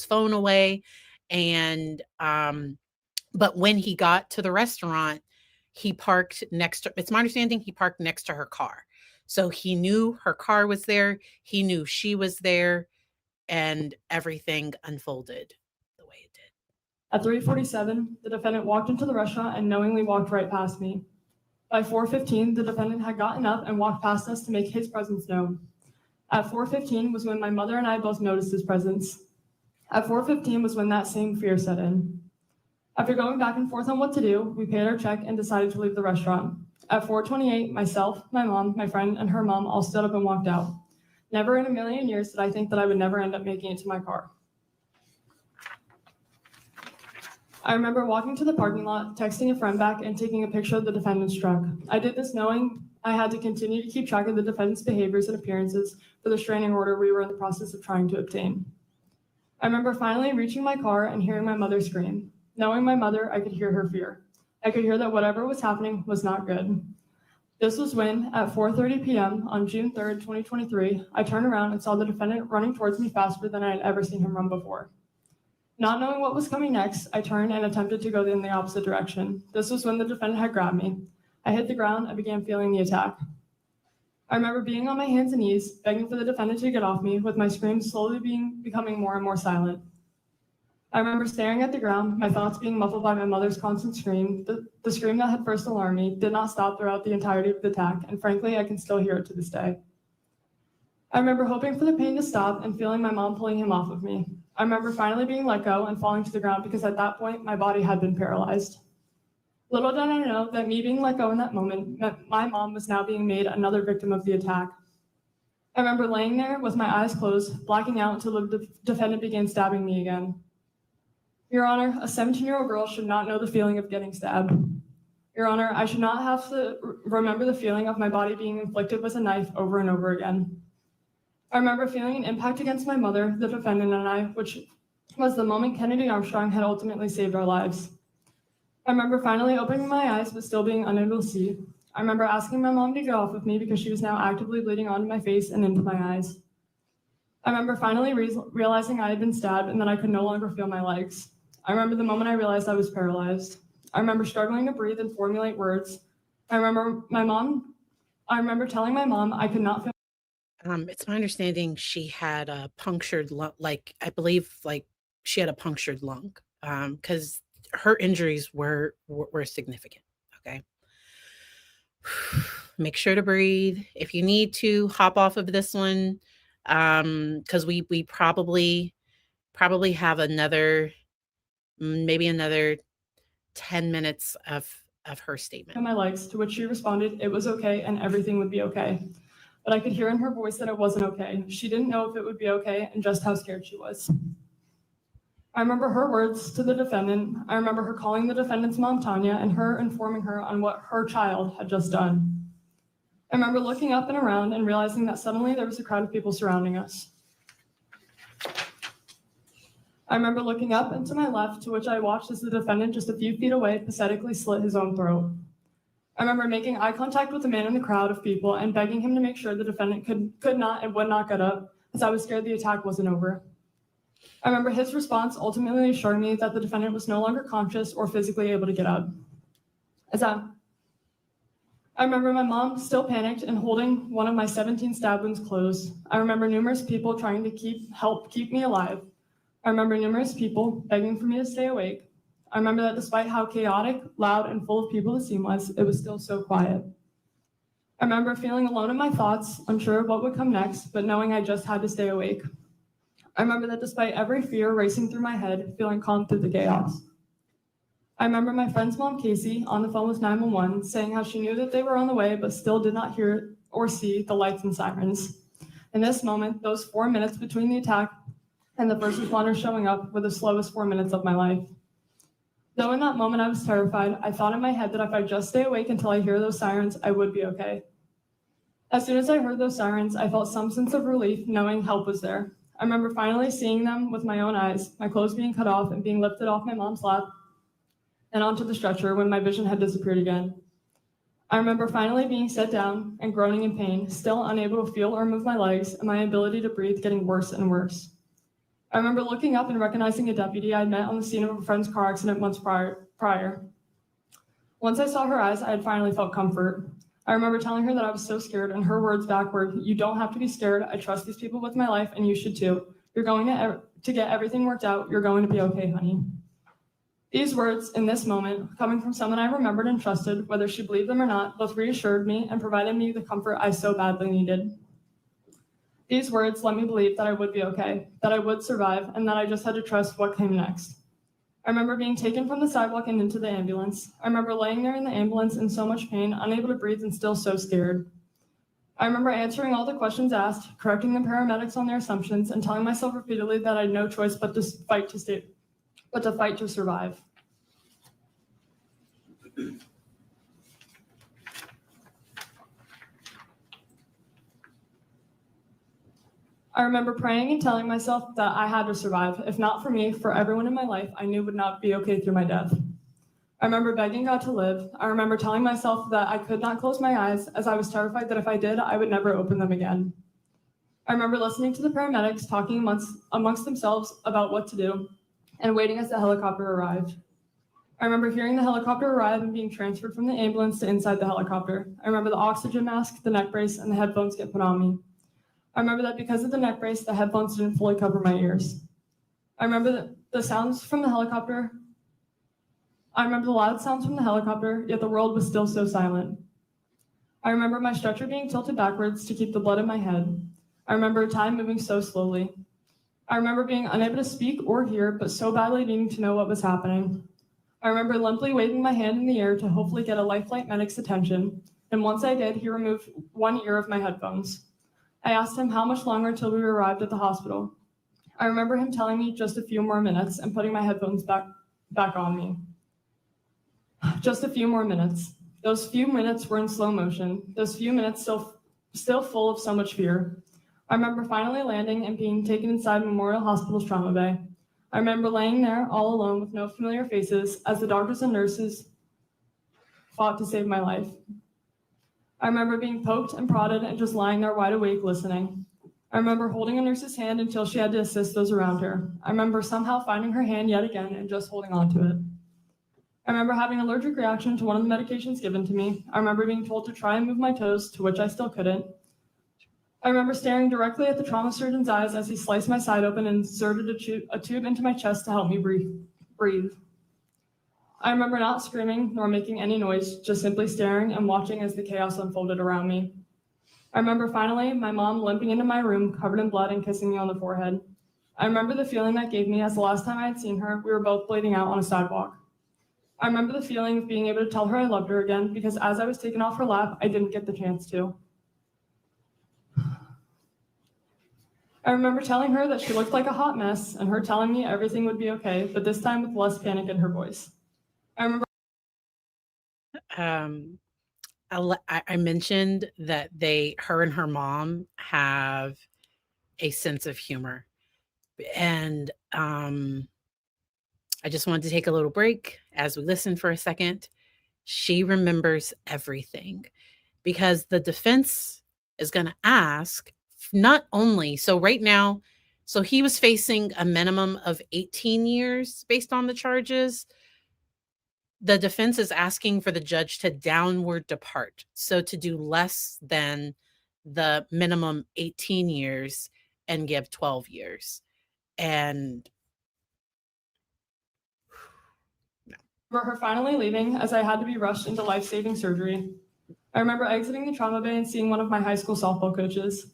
phone away, and but when he got to the restaurant, he parked next to. It's my understanding he parked next to her car. So he knew her car was there, he knew she was there, and everything unfolded the way it did. At 3:47, the defendant walked into the restaurant and knowingly walked right past me. By 4:15, the defendant had gotten up and walked past us to make his presence known. At 4:15 was when my mother and I both noticed his presence. At 4:15 was when that same fear set in. After going back and forth on what to do, we paid our check and decided to leave the restaurant. At 4:28, myself, my mom, my friend, and her mom all stood up and walked out. Never in a million years did I think that I would never end up making it to my car. I remember walking to the parking lot, texting a friend back, and taking a picture of the defendant's truck. I did this knowing I had to continue to keep track of the defendant's behaviors and appearances for the restraining order we were in the process of trying to obtain. I remember finally reaching my car and hearing my mother scream. Knowing my mother, I could hear her fear. I could hear that whatever was happening was not good. This was when, at 4:30 p.m. on June 3rd, 2023, I turned around and saw the defendant running towards me faster than I had ever seen him run before. Not knowing what was coming next, I turned and attempted to go in the opposite direction. This was when the defendant had grabbed me. I hit the ground and began feeling the attack. I remember being on my hands and knees, begging for the defendant to get off me, with my screams slowly becoming more and more silent. I remember staring at the ground, my thoughts being muffled by my mother's constant scream. The scream that had first alarmed me did not stop throughout the entirety of the attack, and frankly, I can still hear it to this day. I remember hoping for the pain to stop and feeling my mom pulling him off of me. I remember finally being let go and falling to the ground because at that point, my body had been paralyzed. Little did I know that me being let go in that moment meant my mom was now being made another victim of the attack. I remember laying there with my eyes closed, blacking out until the defendant began stabbing me again. Your Honor, a 17-year-old girl should not know the feeling of getting stabbed. Your Honor, I should not have to remember the feeling of my body being inflicted with a knife over and over again. I remember feeling an impact against my mother, the defendant, and I, which was the moment Kennedy Armstrong had ultimately saved our lives. I remember finally opening my eyes but still being unable to see. I remember asking my mom to get off of me because she was now actively bleeding onto my face and into my eyes. I remember finally realizing I had been stabbed and that I could no longer feel my legs. I remember the moment I realized I was paralyzed. I remember struggling to breathe and formulate words. I remember telling my mom I could not feel. It's my understanding she had a punctured lung, I believe she had a punctured lung, because her injuries were significant. Okay. Make sure to breathe. If you need to, hop off of this one, because we probably have maybe another 10 minutes of her statement. My legs, to which she responded, it was okay and everything would be okay. But I could hear in her voice that it wasn't okay. She didn't know if it would be okay and just how scared she was. I remember her words to the defendant. I remember her calling the defendant's mom, Tanya, and her informing her on what her child had just done. I remember looking up and around and realizing that suddenly there was a crowd of people surrounding us. I remember looking up and to my left, to which I watched as the defendant just a few feet away pathetically slit his own throat. I remember making eye contact with the man in the crowd of people and begging him to make sure the defendant could not and would not get up, as I was scared the attack wasn't over. I remember his response ultimately assuring me that the defendant was no longer conscious or physically able to get up. I remember my mom still panicked and holding one of my 17 stab wounds closed. I remember numerous people trying to help keep me alive. I remember numerous people begging for me to stay awake. I remember that despite how chaotic, loud, and full of people the scene was, it was still so quiet. I remember feeling alone in my thoughts, unsure of what would come next, but knowing I just had to stay awake. I remember that despite every fear racing through my head, feeling calm through the chaos. I remember my friend's mom, Casey, on the phone with 911, saying how she knew that they were on the way, but still did not hear or see the lights and sirens. In this moment, those 4 minutes between the attack and the first responders showing up were the slowest 4 minutes of my life. Though in that moment I was terrified, I thought in my head that if I just stay awake until I hear those sirens, I would be okay. As soon as I heard those sirens, I felt some sense of relief knowing help was there. I remember finally seeing them with my own eyes, my clothes being cut off and being lifted off my mom's lap and onto the stretcher when my vision had disappeared again. I remember finally being set down and groaning in pain, still unable to feel or move my legs, and my ability to breathe getting worse and worse. I remember looking up and recognizing a deputy I had met on the scene of a friend's car accident months prior. Once I saw her eyes, I had finally felt comfort. I remember telling her that I was so scared, and her words back were, "You don't have to be scared. I trust these people with my life, and you should too. You're going to get everything worked out. You're going to be okay, honey." These words, in this moment, coming from someone I remembered and trusted, whether she believed them or not, both reassured me and provided me the comfort I so badly needed. These words let me believe that I would be okay, that I would survive, and that I just had to trust what came next. I remember being taken from the sidewalk and into the ambulance. I remember laying there in the ambulance in so much pain, unable to breathe and still so scared. I remember answering all the questions asked, correcting the paramedics on their assumptions, and telling myself repeatedly that I had no choice but to fight to survive. I remember praying and telling myself that I had to survive. If not for me, for everyone in my life I knew would not be okay through my death. I remember begging God to live. I remember telling myself that I could not close my eyes, as I was terrified that if I did, I would never open them again. I remember listening to the paramedics talking amongst themselves about what to do and waiting as the helicopter arrived. I remember hearing the helicopter arrive and being transferred from the ambulance to inside the helicopter. I remember the oxygen mask, the neck brace, and the headphones get put on me. I remember that because of the neck brace, the headphones didn't fully cover my ears. I remember the sounds from the helicopter. I remember the loud sounds from the helicopter, yet the world was still so silent. I remember my stretcher being tilted backwards to keep the blood in my head. I remember time moving so slowly. I remember being unable to speak or hear, but so badly needing to know what was happening. I remember limply waving my hand in the air to hopefully get a life-flight medic's attention, and once I did, he removed one ear of my headphones. I asked him how much longer till we arrived at the hospital. I remember him telling me just a few more minutes and putting my headphones back on me. Just a few more minutes. Those few minutes were in slow motion. Those few minutes still full of so much fear. I remember finally landing and being taken inside Memorial Hospital's trauma bay. I remember laying there all alone with no familiar faces as the doctors and nurses fought to save my life. I remember being poked and prodded and just lying there wide awake listening. I remember holding a nurse's hand until she had to assist those around her. I remember somehow finding her hand yet again and just holding on to it. I remember having an allergic reaction to one of the medications given to me. I remember being told to try and move my toes, to which I still couldn't. I remember staring directly at the trauma surgeon's eyes as he sliced my side open and inserted a tube into my chest to help me breathe. I remember not screaming nor making any noise, just simply staring and watching as the chaos unfolded around me. I remember finally my mom limping into my room, covered in blood and kissing me on the forehead. I remember the feeling that gave me as the last time I had seen her, we were both bleeding out on a sidewalk. I remember the feeling of being able to tell her I loved her again, because as I was taken off her lap, I didn't get the chance to. I remember telling her that she looked like a hot mess and her telling me everything would be okay, but this time with less panic in her voice. I remember I mentioned that her and her mom have a sense of humor. And I just wanted to take a little break as we listen for a second. She remembers everything because the defense is going to ask not only, so right now, so he was facing a minimum of 18 years based on the charges. The defense is asking for the judge to downward depart, so to do less than the minimum 18 years and give 12 years. And her finally leaving as I had to be rushed into life-saving surgery. I remember exiting the trauma bay and seeing one of my high school softball coaches.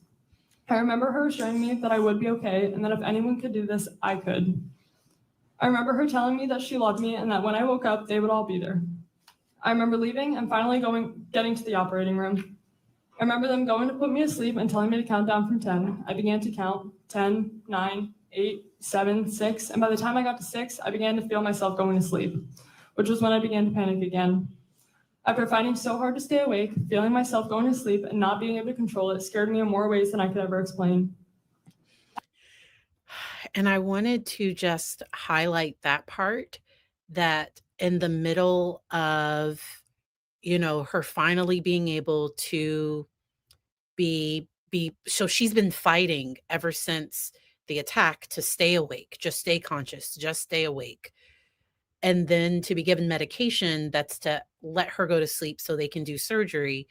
I remember her assuring me that I would be okay and that if anyone could do this, I could. I remember her telling me that she loved me and that when I woke up, they would all be there. I remember leaving and finally getting to the operating room. I remember them going to put me to sleep and telling me to count down from 10. I began to count 10, 9, 8, 7, 6, and by the time I got to 6, I began to feel myself going to sleep, which was when I began to panic again. After fighting so hard to stay awake, feeling myself going to sleep and not being able to control it scared me in more ways than I could ever explain. And I wanted to just highlight that part, that in the middle of, her finally being able to so she's been fighting ever since the attack to stay awake, just stay conscious, just stay awake. And then to be given medication that's to let her go to sleep so they can do surgery.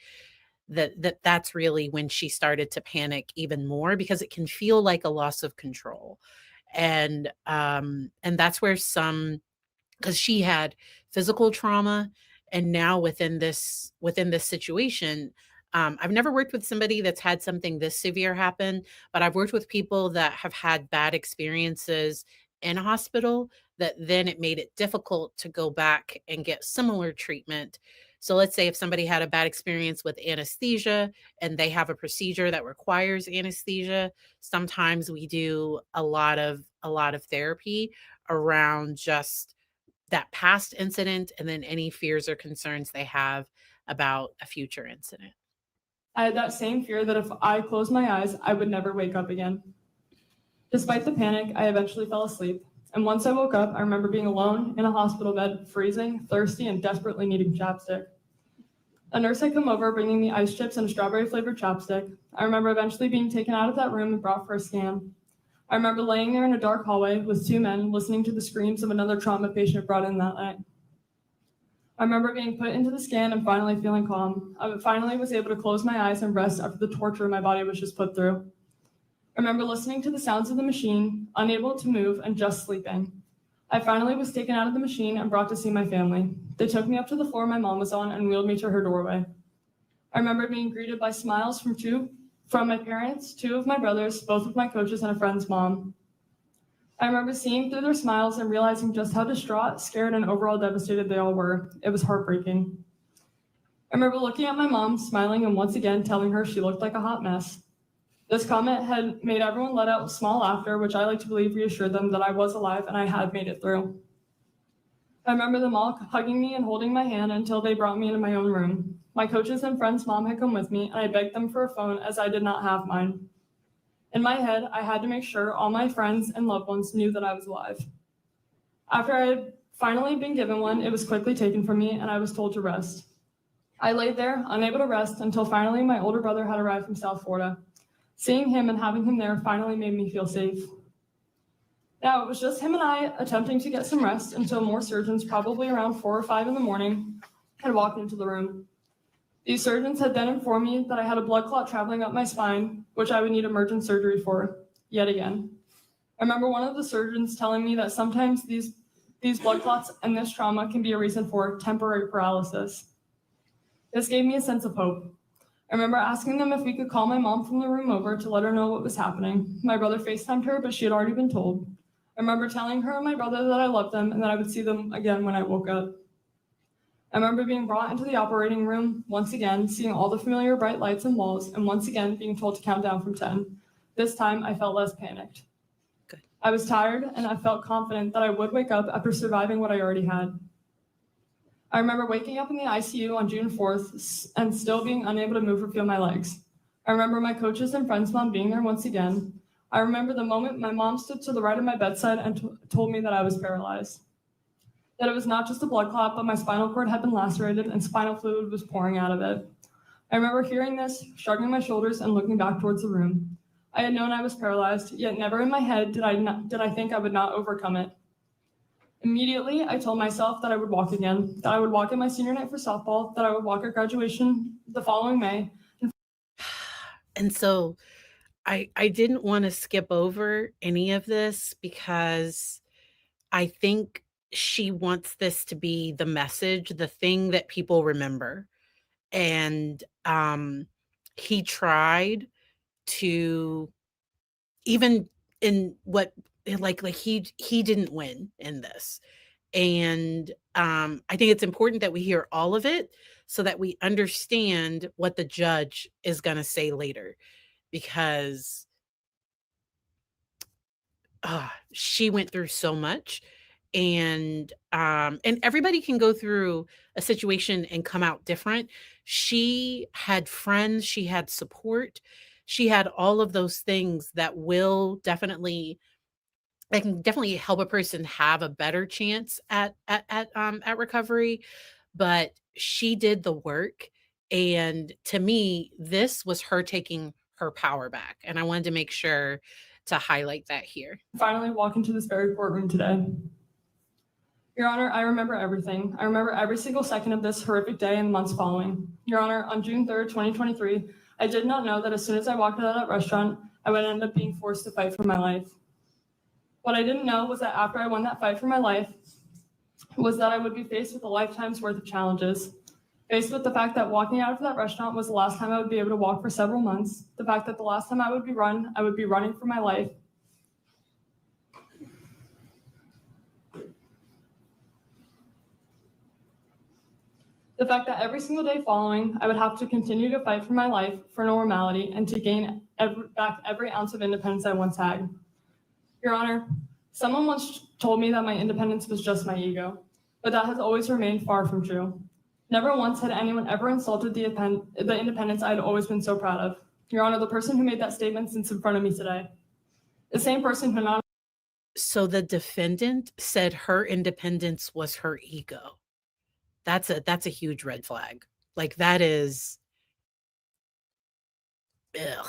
that's really when she started to panic even more, because it can feel like a loss of control. And that's where some, because she had physical trauma, and now within this situation, I've never worked with somebody that's had something this severe happen, but I've worked with people that have had bad experiences in a hospital, that then it made it difficult to go back and get similar treatment. So let's say if somebody had a bad experience with anesthesia and they have a procedure that requires anesthesia, sometimes we do a lot of therapy around just that past incident, and then any fears or concerns they have about a future incident. I had that same fear that if I closed my eyes, I would never wake up again. Despite the panic, I eventually fell asleep. And once I woke up, I remember being alone in a hospital bed, freezing, thirsty, and desperately needing chapstick. A nurse had come over bringing me ice chips and a strawberry flavored chapstick. I remember eventually being taken out of that room and brought for a scan. I remember laying there in a dark hallway with two men listening to the screams of another trauma patient brought in that night. I remember being put into the scan and finally feeling calm. I finally was able to close my eyes and rest after the torture my body was just put through. I remember listening to the sounds of the machine, unable to move and just sleeping. I finally was taken out of the machine and brought to see my family. They took me up to the floor my mom was on and wheeled me to her doorway. I remember being greeted by smiles from my parents, two of my brothers, both of my coaches, and a friend's mom. I remember seeing through their smiles and realizing just how distraught, scared, and overall devastated they all were. It was heartbreaking. I remember looking at my mom, smiling, and once again telling her she looked like a hot mess. This comment had made everyone let out small laughter, which I like to believe reassured them that I was alive and I had made it through. I remember them all hugging me and holding my hand until they brought me into my own room. My coaches and friends' mom had come with me, and I begged them for a phone as I did not have mine. In my head, I had to make sure all my friends and loved ones knew that I was alive. After I had finally been given one, it was quickly taken from me, and I was told to rest. I laid there, unable to rest, until finally my older brother had arrived from South Florida. Seeing him and having him there finally made me feel safe. Now, it was just him and I attempting to get some rest until more surgeons, probably around 4 or 5 in the morning, had walked into the room. These surgeons had then informed me that I had a blood clot traveling up my spine, which I would need emergent surgery for, yet again. I remember one of the surgeons telling me that sometimes these blood clots and this trauma can be a reason for temporary paralysis. This gave me a sense of hope. I remember asking them if we could call my mom from the room over to let her know what was happening. My brother FaceTimed her, but she had already been told. I remember telling her and my brother that I loved them and that I would see them again when I woke up. I remember being brought into the operating room, once again, seeing all the familiar bright lights and walls, and once again being told to count down from 10. This time, I felt less panicked. Good. I was tired, and I felt confident that I would wake up after surviving what I already had. I remember waking up in the ICU on June 4th and still being unable to move or feel my legs. I remember my coaches and friends' mom being there once again. I remember the moment my mom stood to the right of my bedside and told me that I was paralyzed. That it was not just a blood clot, but my spinal cord had been lacerated and spinal fluid was pouring out of it. I remember hearing this, shrugging my shoulders, and looking back towards the room. I had known I was paralyzed, yet never in my head did I think I would not overcome it. Immediately, I told myself that I would walk again, that I would walk at my senior night for softball, that I would walk at graduation the following May. And so I didn't want to skip over any of this, because I think she wants this to be the message, the thing that people remember. And he tried to, even in what, like he didn't win in this. And I think it's important that we hear all of it so that we understand what the judge is going to say later, because she went through so much. And everybody can go through a situation and come out different. She had friends, she had support, she had all of those things that can definitely help a person have a better chance at recovery. But she did the work, and to me, this was her taking her power back, and I wanted to make sure to highlight that here. Finally walk into this very courtroom today. Your Honor, I remember everything. I remember every single second of this horrific day and months following. Your Honor, on June 3rd, 2023, I did not know that as soon as I walked out of that restaurant, I would end up being forced to fight for my life. What I didn't know was that after I won that fight for my life, was that I would be faced with a lifetime's worth of challenges. Faced with the fact that walking out of that restaurant was the last time I would be able to walk for several months, the fact that the last time I would be running for my life. The fact that every single day following, I would have to continue to fight for my life, for normality, and to gain back every ounce of independence I once had. Your Honor, someone once told me that my independence was just my ego, but that has always remained far from true. Never once had anyone ever insulted the independence I had always been so proud of. Your Honor, the person who made that statement sits in front of me today. The same person who not. So the defendant said her independence was her ego. That's a huge red flag. Like that is, ugh.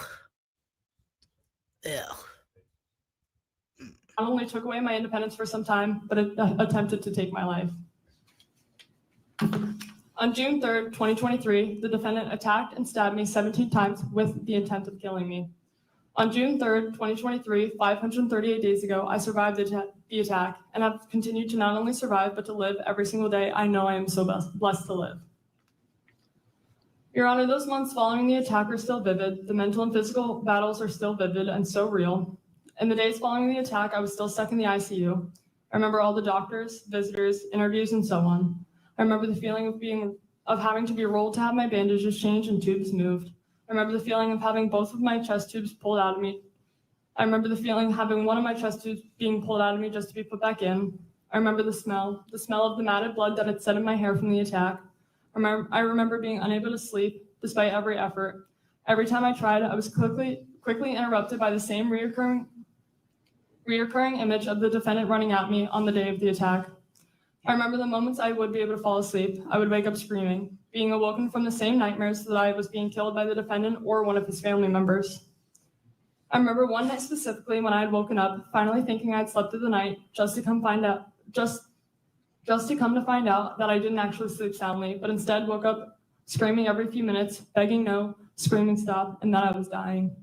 Not only took away my independence for some time, but it attempted to take my life. On June 3rd, 2023, the defendant attacked and stabbed me 17 times with the intent of killing me. On June 3rd, 2023, 538 days ago, I survived the attack and have continued to not only survive, but to live every single day I know I am so blessed to live. Your Honor, those months following the attack are still vivid. The mental and physical battles are still vivid and so real. In the days following the attack, I was still stuck in the ICU. I remember all the doctors, visitors, interviews, and so on. I remember the feeling of having to be rolled to have my bandages changed and tubes moved. I remember the feeling of having both of my chest tubes pulled out of me. I remember the feeling of having one of my chest tubes being pulled out of me just to be put back in. I remember the smell of the matted blood that had set in my hair from the attack. I remember being unable to sleep despite every effort. Every time I tried, I was quickly interrupted by the same reoccurring image of the defendant running at me on the day of the attack. I remember the moments I would be able to fall asleep. I would wake up screaming, being awoken from the same nightmares that I was being killed by the defendant or one of his family members. I remember one night specifically when I had woken up, finally thinking I had slept through the night, just to come to find out that I didn't actually sleep soundly, but instead woke up screaming every few minutes, begging no, screaming stop, and that I was dying.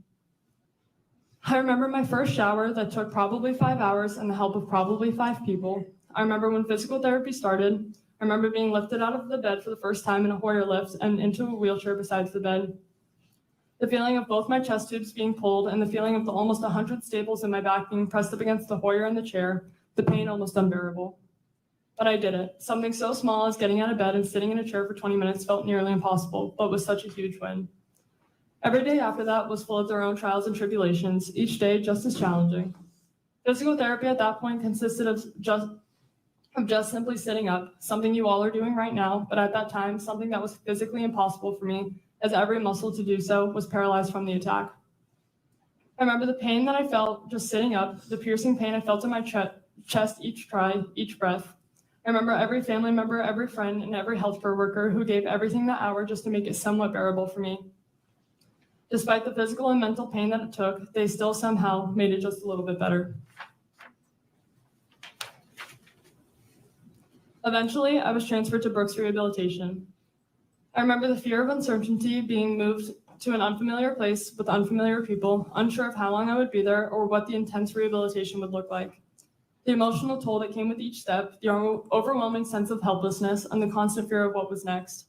I remember my first shower that took probably 5 hours and the help of probably 5 people. I remember when physical therapy started. I remember being lifted out of the bed for the first time in a Hoyer lift and into a wheelchair beside the bed. The feeling of both my chest tubes being pulled and the feeling of the almost 100 staples in my back being pressed up against the Hoyer and the chair, the pain almost unbearable. But I did it. Something so small as getting out of bed and sitting in a chair for 20 minutes felt nearly impossible, but was such a huge win. Every day after that was full of their own trials and tribulations, each day just as challenging. Physical therapy at that point consisted of just simply sitting up, something you all are doing right now, but at that time, something that was physically impossible for me, as every muscle to do so was paralyzed from the attack. I remember the pain that I felt just sitting up, the piercing pain I felt in my chest each try, each breath. I remember every family member, every friend, and every healthcare worker who gave everything that hour just to make it somewhat bearable for me. Despite the physical and mental pain that it took, they still somehow made it just a little bit better. Eventually, I was transferred to Brooks Rehabilitation. I remember the fear of uncertainty, being moved to an unfamiliar place with unfamiliar people, unsure of how long I would be there or what the intense rehabilitation would look like. The emotional toll that came with each step, the overwhelming sense of helplessness, and the constant fear of what was next.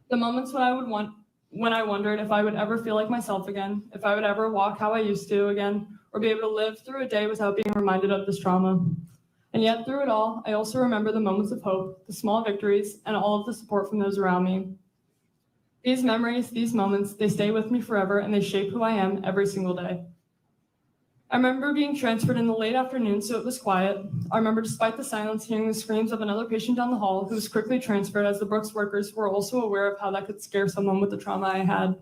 The moments when I wondered if I would ever feel like myself again, if I would ever walk how I used to again, or be able to live through a day without being reminded of this trauma. And yet through it all, I also remember the moments of hope, the small victories, and all of the support from those around me. These memories, these moments, they stay with me forever and they shape who I am every single day. I remember being transferred in the late afternoon, so it was quiet. I remember, despite the silence, hearing the screams of another patient down the hall who was quickly transferred, as the Brooks workers were also aware of how that could scare someone with the trauma I had.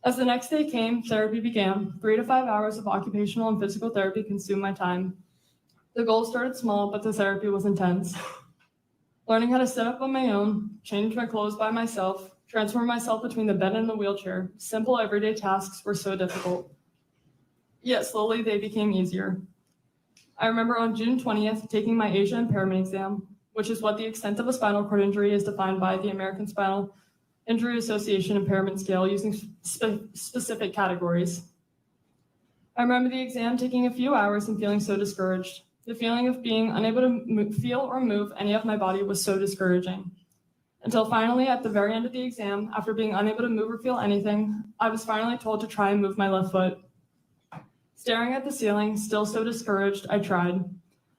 As the next day came, therapy began. 3 to 5 hours of occupational and physical therapy consumed my time. The goal started small, but the therapy was intense. Learning how to sit up on my own, change my clothes by myself, transfer myself between the bed and the wheelchair, simple everyday tasks were so difficult. Yet slowly they became easier. I remember on June 20th taking my Asia impairment exam, which is what the extent of a spinal cord injury is defined by the American Spinal Injury Association impairment scale using specific categories. I remember the exam taking a few hours and feeling so discouraged. The feeling of being unable to feel or move any of my body was so discouraging. Until finally, at the very end of the exam, after being unable to move or feel anything, I was finally told to try and move my left foot. Staring at the ceiling, still so discouraged, I tried.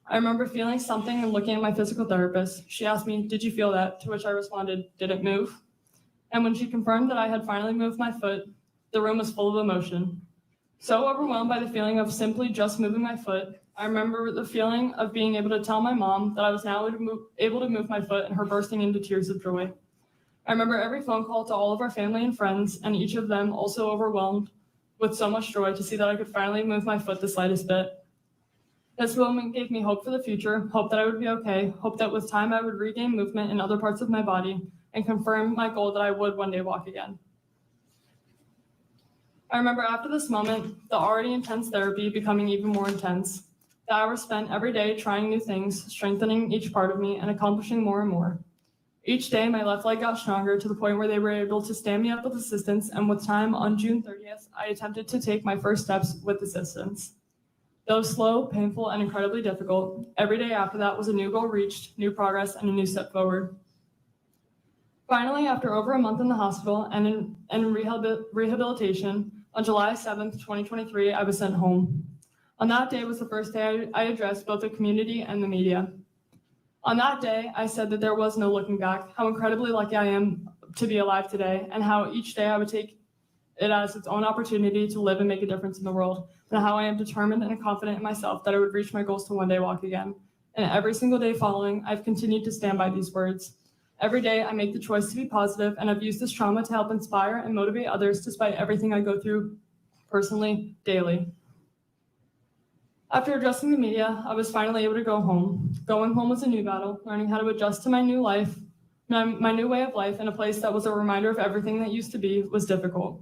I remember feeling something and looking at my physical therapist. She asked me, "Did you feel that?" To which I responded, "Did it move?" And when she confirmed that I had finally moved my foot, the room was full of emotion. So overwhelmed by the feeling of simply just moving my foot, I remember the feeling of being able to tell my mom that I was now able to move my foot and her bursting into tears of joy. I remember every phone call to all of our family and friends, and each of them also overwhelmed with so much joy to see that I could finally move my foot the slightest bit. This moment gave me hope for the future, hope that I would be okay, hope that with time I would regain movement in other parts of my body, and confirm my goal that I would one day walk again. I remember after this moment, the already intense therapy becoming even more intense. The hours spent every day trying new things, strengthening each part of me, and accomplishing more and more. Each day, my left leg got stronger to the point where they were able to stand me up with assistance, and with time, on June 30th, I attempted to take my first steps with assistance. Though slow, painful, and incredibly difficult, every day after that was a new goal reached, new progress, and a new step forward. Finally, after over a month in the hospital and in rehabilitation, on July 7th, 2023, I was sent home. On that day was the first day I addressed both the community and the media. On that day, I said that there was no looking back, how incredibly lucky I am to be alive today, and how each day I would take it as its own opportunity to live and make a difference in the world, and how I am determined and confident in myself that I would reach my goals to one day walk again. And every single day following, I've continued to stand by these words. Every day, I make the choice to be positive, and I've used this trauma to help inspire and motivate others despite everything I go through personally, daily. After addressing the media, I was finally able to go home. Going home was a new battle, learning how to adjust to my new life, my new way of life in a place that was a reminder of everything that used to be was difficult.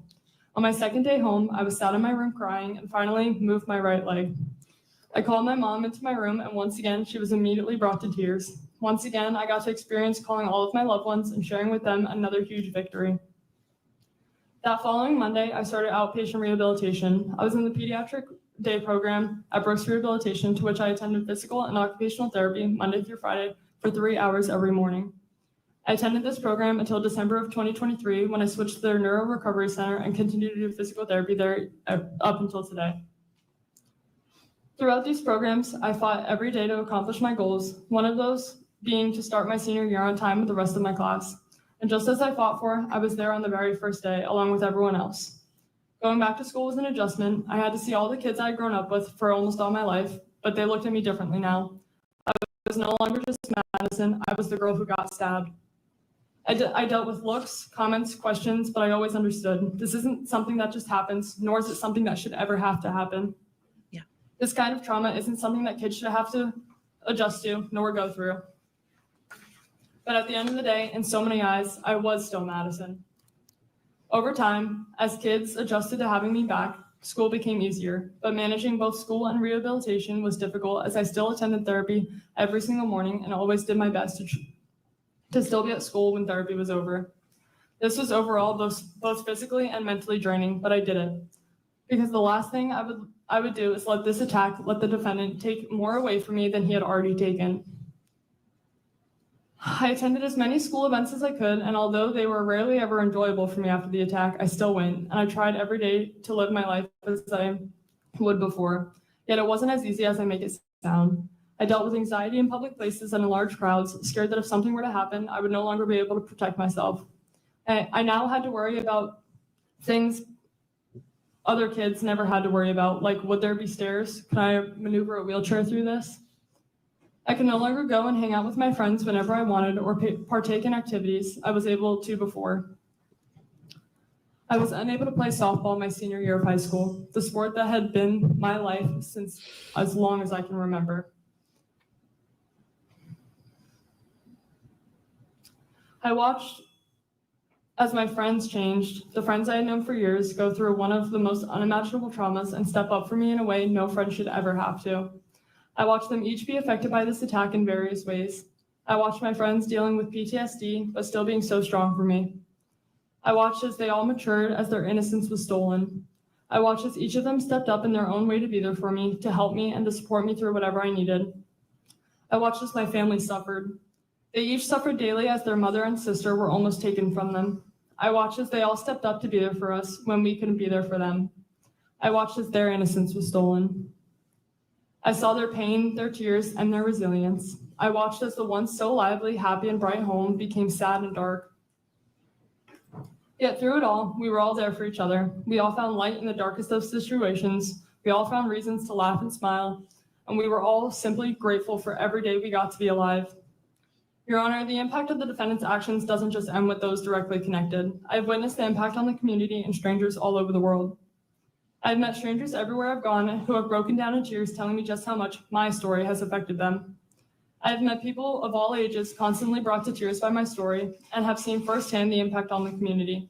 On my second day home, I was sat in my room crying and finally moved my right leg. I called my mom into my room, and once again, she was immediately brought to tears. Once again, I got to experience calling all of my loved ones and sharing with them another huge victory. That following Monday, I started outpatient rehabilitation. I was in the pediatric day program at Brooks Rehabilitation, to which I attended physical and occupational therapy Monday through Friday for 3 hours every morning. I attended this program until December of 2023, when I switched to their Neuro Recovery Center and continued to do physical therapy there up until today. Throughout these programs, I fought every day to accomplish my goals, one of those being to start my senior year on time with the rest of my class. And just as I fought for, I was there on the very first day, along with everyone else. Going back to school was an adjustment. I had to see all the kids I had grown up with for almost all my life, but they looked at me differently now. I was no longer just Madison, I was the girl who got stabbed. I dealt with looks, comments, questions, but I always understood. This isn't something that just happens, nor is it something that should ever have to happen. Yeah. This kind of trauma isn't something that kids should have to adjust to, nor go through. But at the end of the day, in so many eyes, I was still Madison. Over time, as kids adjusted to having me back, school became easier, but managing both school and rehabilitation was difficult, as I still attended therapy every single morning and always did my best to still be at school when therapy was over. This was overall both physically and mentally draining, but I did it. Because the last thing I would do is let the defendant take more away from me than he had already taken. I attended as many school events as I could, and although they were rarely ever enjoyable for me after the attack, I still went, and I tried every day to live my life as I would before. Yet it wasn't as easy as I make it sound. I dealt with anxiety in public places and in large crowds, scared that if something were to happen, I would no longer be able to protect myself. I now had to worry about things other kids never had to worry about, like would there be stairs? Could I maneuver a wheelchair through this? I could no longer go and hang out with my friends whenever I wanted or partake in activities I was able to before. I was unable to play softball my senior year of high school, the sport that had been my life since as long as I can remember. I watched as my friends changed, the friends I had known for years go through one of the most unimaginable traumas and step up for me in a way no friend should ever have to. I watched them each be affected by this attack in various ways. I watched my friends dealing with PTSD, but still being so strong for me. I watched as they all matured as their innocence was stolen. I watched as each of them stepped up in their own way to be there for me, to help me, and to support me through whatever I needed. I watched as my family suffered. They each suffered daily as their mother and sister were almost taken from them. I watched as they all stepped up to be there for us when we couldn't be there for them. I watched as their innocence was stolen. I saw their pain, their tears, and their resilience. I watched as the once so lively, happy, and bright home became sad and dark. Yet through it all, we were all there for each other. We all found light in the darkest of situations. We all found reasons to laugh and smile, and we were all simply grateful for every day we got to be alive. Your Honor, the impact of the defendant's actions doesn't just end with those directly connected. I have witnessed the impact on the community and strangers all over the world. I've met strangers everywhere I've gone who have broken down in tears telling me just how much my story has affected them. I have met people of all ages constantly brought to tears by my story and have seen firsthand the impact on the community.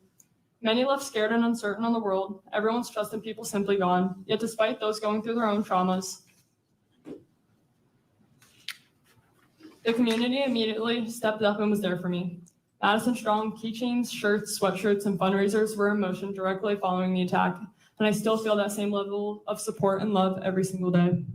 Many left scared and uncertain on the world, everyone's trust in people simply gone, yet despite those going through their own traumas, the community immediately stepped up and was there for me. Madison Strong keychains, shirts, sweatshirts, and fundraisers were in motion directly following the attack, and I still feel that same level of support and love every single day.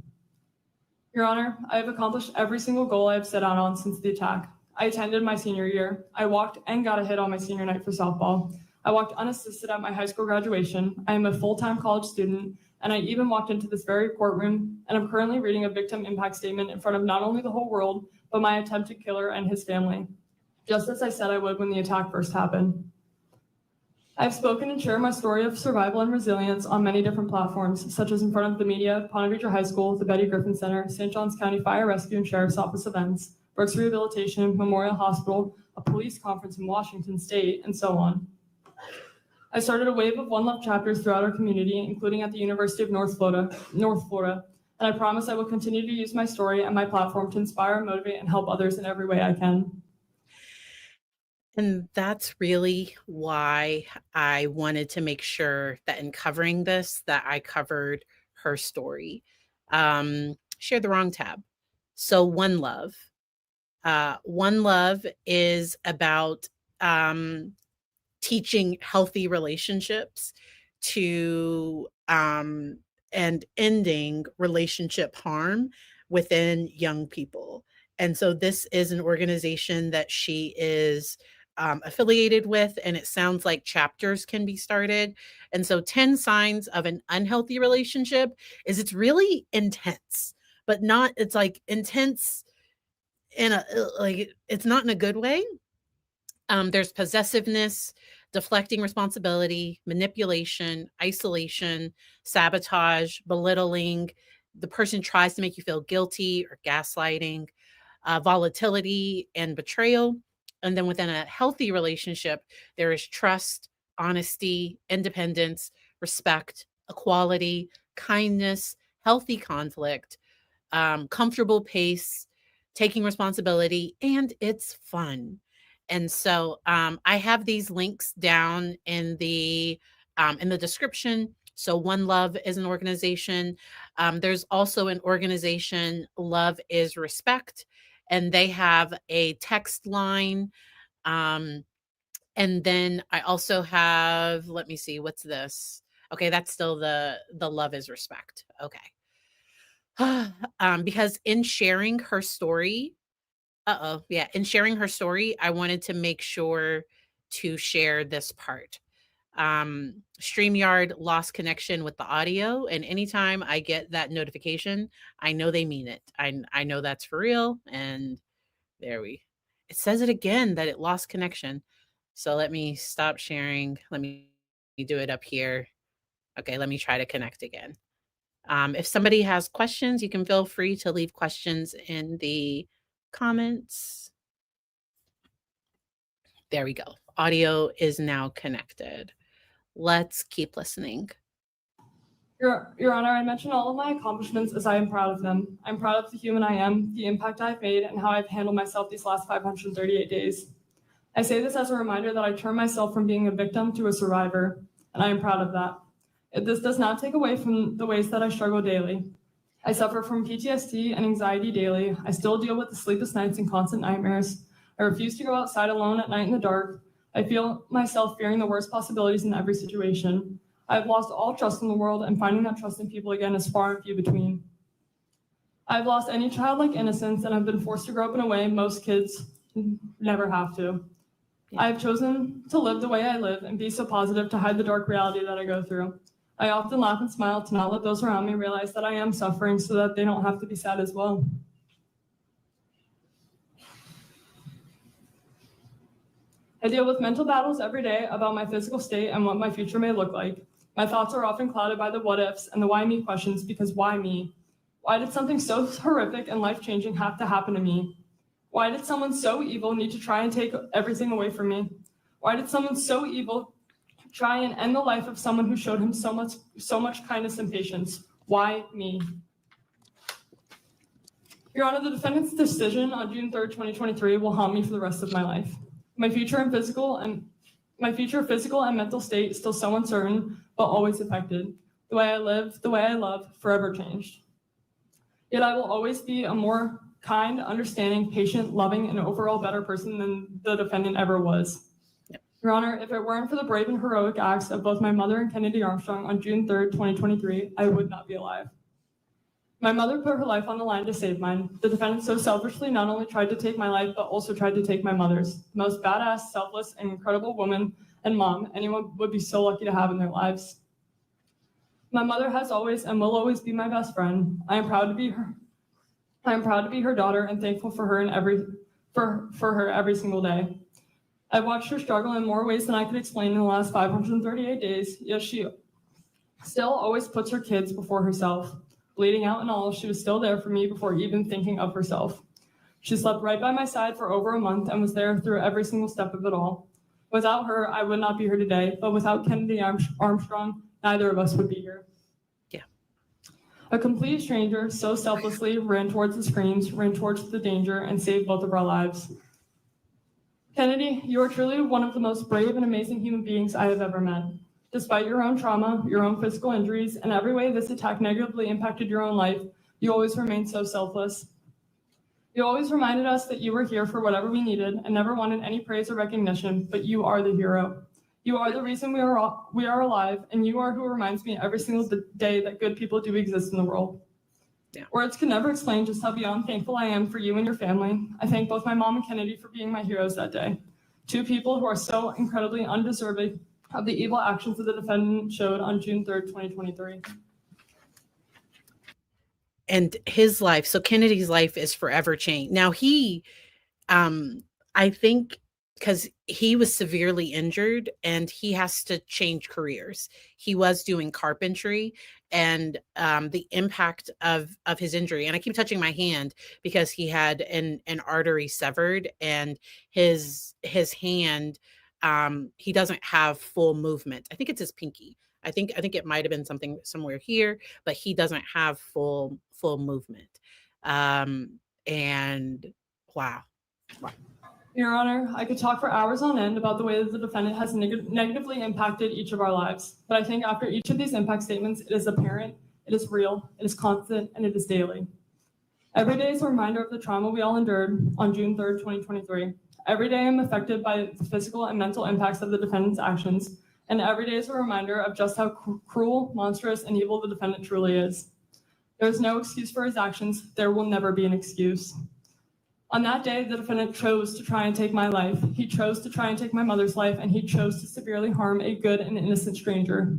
Your Honor, I have accomplished every single goal I have set out on since the attack. I attended my senior year. I walked and got a hit on my senior night for softball. I walked unassisted at my high school graduation. I am a full-time college student, and I even walked into this very courtroom, and I'm currently reading a victim impact statement in front of not only the whole world, but my attempted killer and his family, just as I said I would when the attack first happened. I've spoken and shared my story of survival and resilience on many different platforms, such as in front of the media, Ponte Vedra High School, the Betty Griffin Center, St. Johns County Fire Rescue and Sheriff's Office events, Brooks Rehabilitation, Memorial Hospital, a police conference in Washington State, and so on. I started a wave of One Love chapters throughout our community, including at the University of North Florida, and I promise I will continue to use my story and my platform to inspire, motivate, and help others in every way I can. And that's really why I wanted to make sure that in covering this, that I covered her story. Shared the wrong tab. So One Love. One Love is about teaching healthy relationships to and ending relationship harm within young people. And so this is an organization that she is affiliated with, and it sounds like chapters can be started. And so 10 signs of an unhealthy relationship is it's really intense, but not, it's like intense in a, like, it's not in a good way. There's possessiveness, deflecting responsibility, manipulation, isolation, sabotage, belittling. The person tries to make you feel guilty or gaslighting, volatility and betrayal. And then within a healthy relationship, there is trust, honesty, independence, respect, equality, kindness, healthy conflict, comfortable pace, taking responsibility, and it's fun. And so I have these links down in the description. So One Love is an organization. There's also an organization, Love is Respect, and they have a text line. And then I also have, let me see, what's this? Okay, that's still the Love is Respect. Okay. Because in sharing her story, in sharing her story, I wanted to make sure to share this part. StreamYard lost connection with the audio, and anytime I get that notification, I know they mean it. I know that's for real, and it says it again that it lost connection. So let me stop sharing. Let me do it up here. Okay, let me try to connect again. If somebody has questions, you can feel free to leave questions in the comments. There we go. Audio is now connected. Let's keep listening. Your Honor, I mentioned all of my accomplishments as I am proud of them. I'm proud of the human I am, the impact I've made, and how I've handled myself these last 538 days. I say this as a reminder that I turned myself from being a victim to a survivor, and I am proud of that. This does not take away from the ways that I struggle daily. I suffer from PTSD and anxiety daily. I still deal with the sleepless nights and constant nightmares. I refuse to go outside alone at night in the dark. I feel myself fearing the worst possibilities in every situation. I've lost all trust in the world, and finding that trust in people again is far and few between. I've lost any childlike innocence, and I've been forced to grow up in a way most kids never have to. Yeah. I have chosen to live the way I live and be so positive to hide the dark reality that I go through. I often laugh and smile to not let those around me realize that I am suffering so that they don't have to be sad as well. I deal with mental battles every day about my physical state and what my future may look like. My thoughts are often clouded by the what ifs and the why me questions, because why me? Why did something so horrific and life-changing have to happen to me? Why did someone so evil need to try and take everything away from me? Why did someone so evil try and end the life of someone who showed him so much kindness and patience? Why me? Your Honor, the defendant's decision on June 3rd, 2023 will haunt me for the rest of my life. My future physical and mental state is still so uncertain, but always affected. The way I live, the way I love, forever changed. Yet I will always be a more kind, understanding, patient, loving, and overall better person than the defendant ever was. Yep. Your Honor, if it weren't for the brave and heroic acts of both my mother and Kennedy Armstrong on June 3rd, 2023, I would not be alive. My mother put her life on the line to save mine. The defendant so selfishly not only tried to take my life, but also tried to take my mother's. The most badass, selfless, and incredible woman and mom anyone would be so lucky to have in their lives. My mother has always and will always be my best friend. I am proud to be her daughter and thankful for her for her every single day. I've watched her struggle in more ways than I could explain in the last 538 days, yet she still always puts her kids before herself. Bleeding out and all, she was still there for me before even thinking of herself. She slept right by my side for over a month and was there through every single step of it all. Without her, I would not be here today, but without Kennedy Armstrong, neither of us would be here. Yeah. A complete stranger so selflessly ran towards the screams, ran towards the danger, and saved both of our lives. Kennedy, you are truly one of the most brave and amazing human beings I have ever met. Despite your own trauma, your own physical injuries, and every way this attack negatively impacted your own life, you always remained so selfless. You always reminded us that you were here for whatever we needed and never wanted any praise or recognition, but you are the hero. You are the reason we are alive, and you are who reminds me every single day that good people do exist in the world. Yeah. Words can never explain just how beyond thankful I am for you and your family. I thank both my mom and Kennedy for being my heroes that day. Two people who are so incredibly undeserving of the evil actions that the defendant showed on June 3rd, 2023. And his life, so Kennedy's life is forever changed. Now I think because he was severely injured and he has to change careers. He was doing carpentry, and the impact of his injury, and I keep touching my hand because he had an artery severed, and his hand, he doesn't have full movement. I think it's his pinky. I think it might have been something somewhere here, but he doesn't have full movement. And wow. Your Honor, I could talk for hours on end about the way that the defendant has negatively impacted each of our lives. But I think after each of these impact statements, it is apparent, it is real, it is constant, and it is daily. Every day is a reminder of the trauma we all endured on June 3rd, 2023. Every day I'm affected by the physical and mental impacts of the defendant's actions. And every day is a reminder of just how cruel, monstrous, and evil the defendant truly is. There is no excuse for his actions. There will never be an excuse. On that day, the defendant chose to try and take my life. He chose to try and take my mother's life, and he chose to severely harm a good and innocent stranger.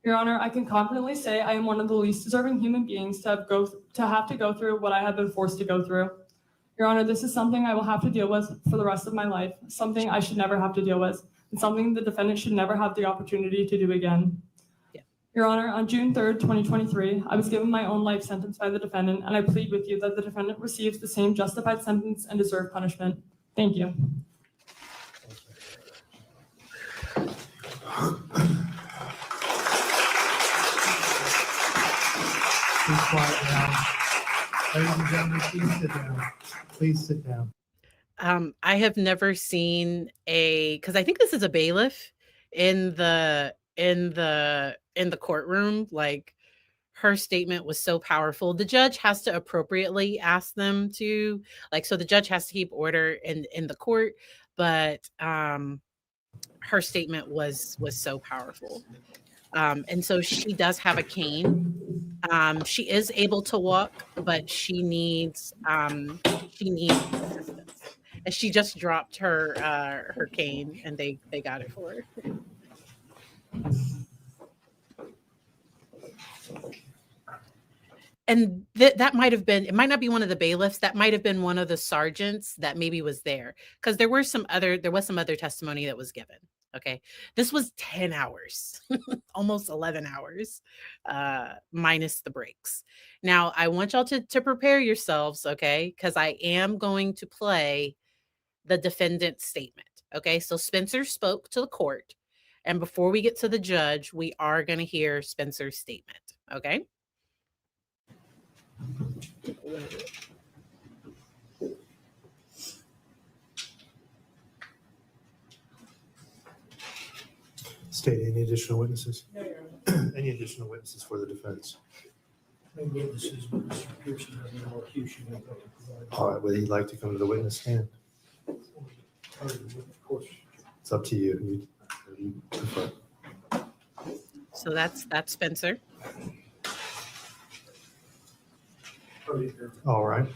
Your Honor, I can confidently say I am one of the least deserving human beings to have to go through what I have been forced to go through. Your Honor, this is something I will have to deal with for the rest of my life, something I should never have to deal with, and something the defendant should never have the opportunity to do again. Your Honor, on June 3rd, 2023, I was given my own life sentence by the defendant, and I plead with you that the defendant receives the same justified sentence and deserved punishment. Thank you. Please quiet down. Ladies and gentlemen, please sit down. Please sit down. I have never seen because I think this is a bailiff in the courtroom. Like, her statement was so powerful. The judge has to appropriately ask them to, like, so the judge has to keep order in the court, but her statement was so powerful. And so she does have a cane. She is able to walk, but she needs assistance. And she just dropped her cane, and they got it for her. And that might have been, it might not be one of the bailiffs, that might have been one of the sergeants that maybe was there, because there was some other testimony that was given. Okay. This was 10 hours, almost 11 hours, minus the breaks. Now, I want y'all to prepare yourselves, okay? Because I am going to play the defendant's statement. Okay. So Spencer spoke to the court. And before we get to the judge, we are going to hear Spencer's statement. Okay. State any additional witnesses? Any additional witnesses for the defense? No witnesses, but Mr. Pearson has no accusation. All right, would he like to come to the witness stand? Of course. It's up to you. You prefer. So that's Spencer. All right.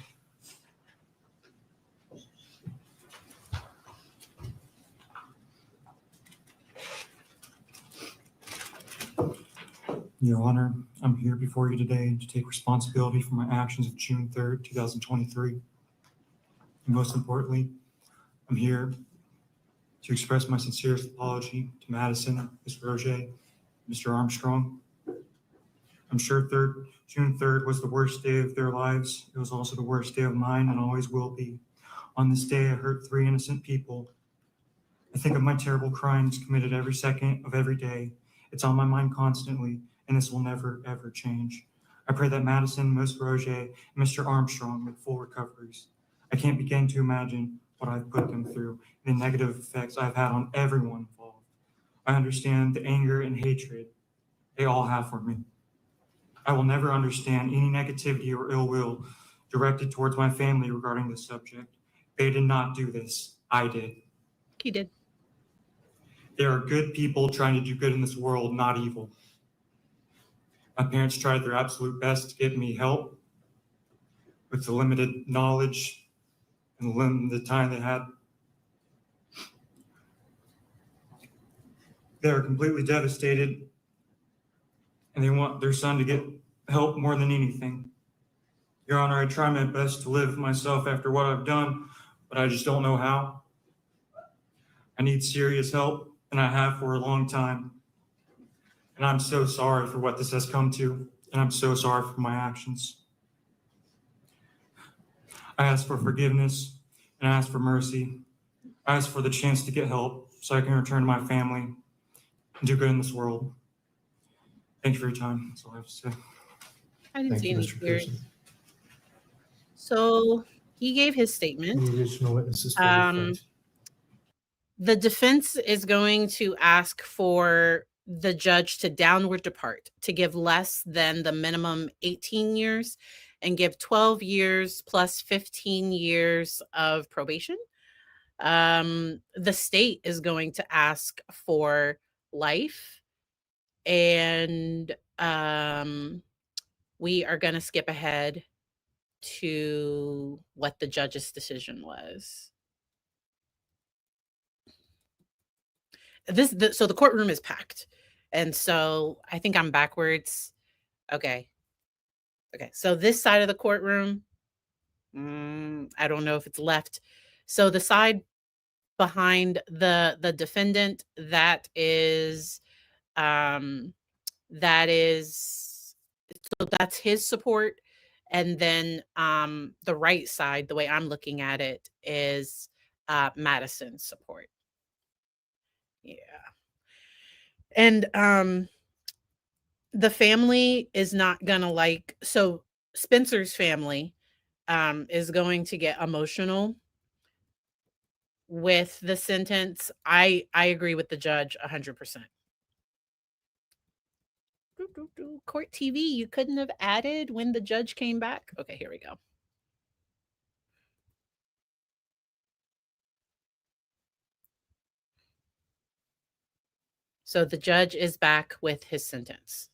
Your Honor, I'm here before you today to take responsibility for my actions of June 3rd, 2023. And most importantly, I'm here to express my sincerest apology to Madison, Ms. Roget, Mr. Armstrong. I'm sure June 3rd was the worst day of their lives. It was also the worst day of mine and always will be. On this day, I hurt 3 innocent people. I think of my terrible crimes committed every second of every day. It's on my mind constantly, and this will never, ever change. I pray that Madison, Ms. Roget, and Mr. Armstrong make full recoveries. I can't begin to imagine what I've put them through and the negative effects I've had on everyone involved. I understand the anger and hatred they all have for me. I will never understand any negativity or ill will directed towards my family regarding this subject. They did not do this. I did. He did. There are good people trying to do good in this world, not evil. My parents tried their absolute best to get me help with the limited knowledge and the limited time they had. They are completely devastated, and they want their son to get help more than anything. Your Honor, I try my best to live myself after what I've done, but I just don't know how. I need serious help, and I have for a long time. And I'm so sorry for what this has come to, and I'm so sorry for my actions. I ask for forgiveness, and I ask for mercy. I ask for the chance to get help so I can return to my family and do good in this world. Thank you for your time. That's all I have to say. I didn't Thank see you, any Mr. tears. Pearson. So he gave his statement. Any additional witnesses for the defense? The defense is going to ask for the judge to downward depart, to give less than the minimum 18 years and give 12 years plus 15 years of probation. The state is going to ask for life, and we are going to skip ahead to what the judge's decision was. So the courtroom is packed, and so I think I'm backwards. Okay. So this side of the courtroom, I don't know if it's left. So the side behind the defendant, that is so that's his support, and then the right side, the way I'm looking at it, is Madison's support. Yeah. And the family is not gonna like, so Spencer's family is going to get emotional with the sentence. I agree with the judge 100%. Court TV, you couldn't have added when the judge came back. Okay, here we go. So the judge is back with his sentence.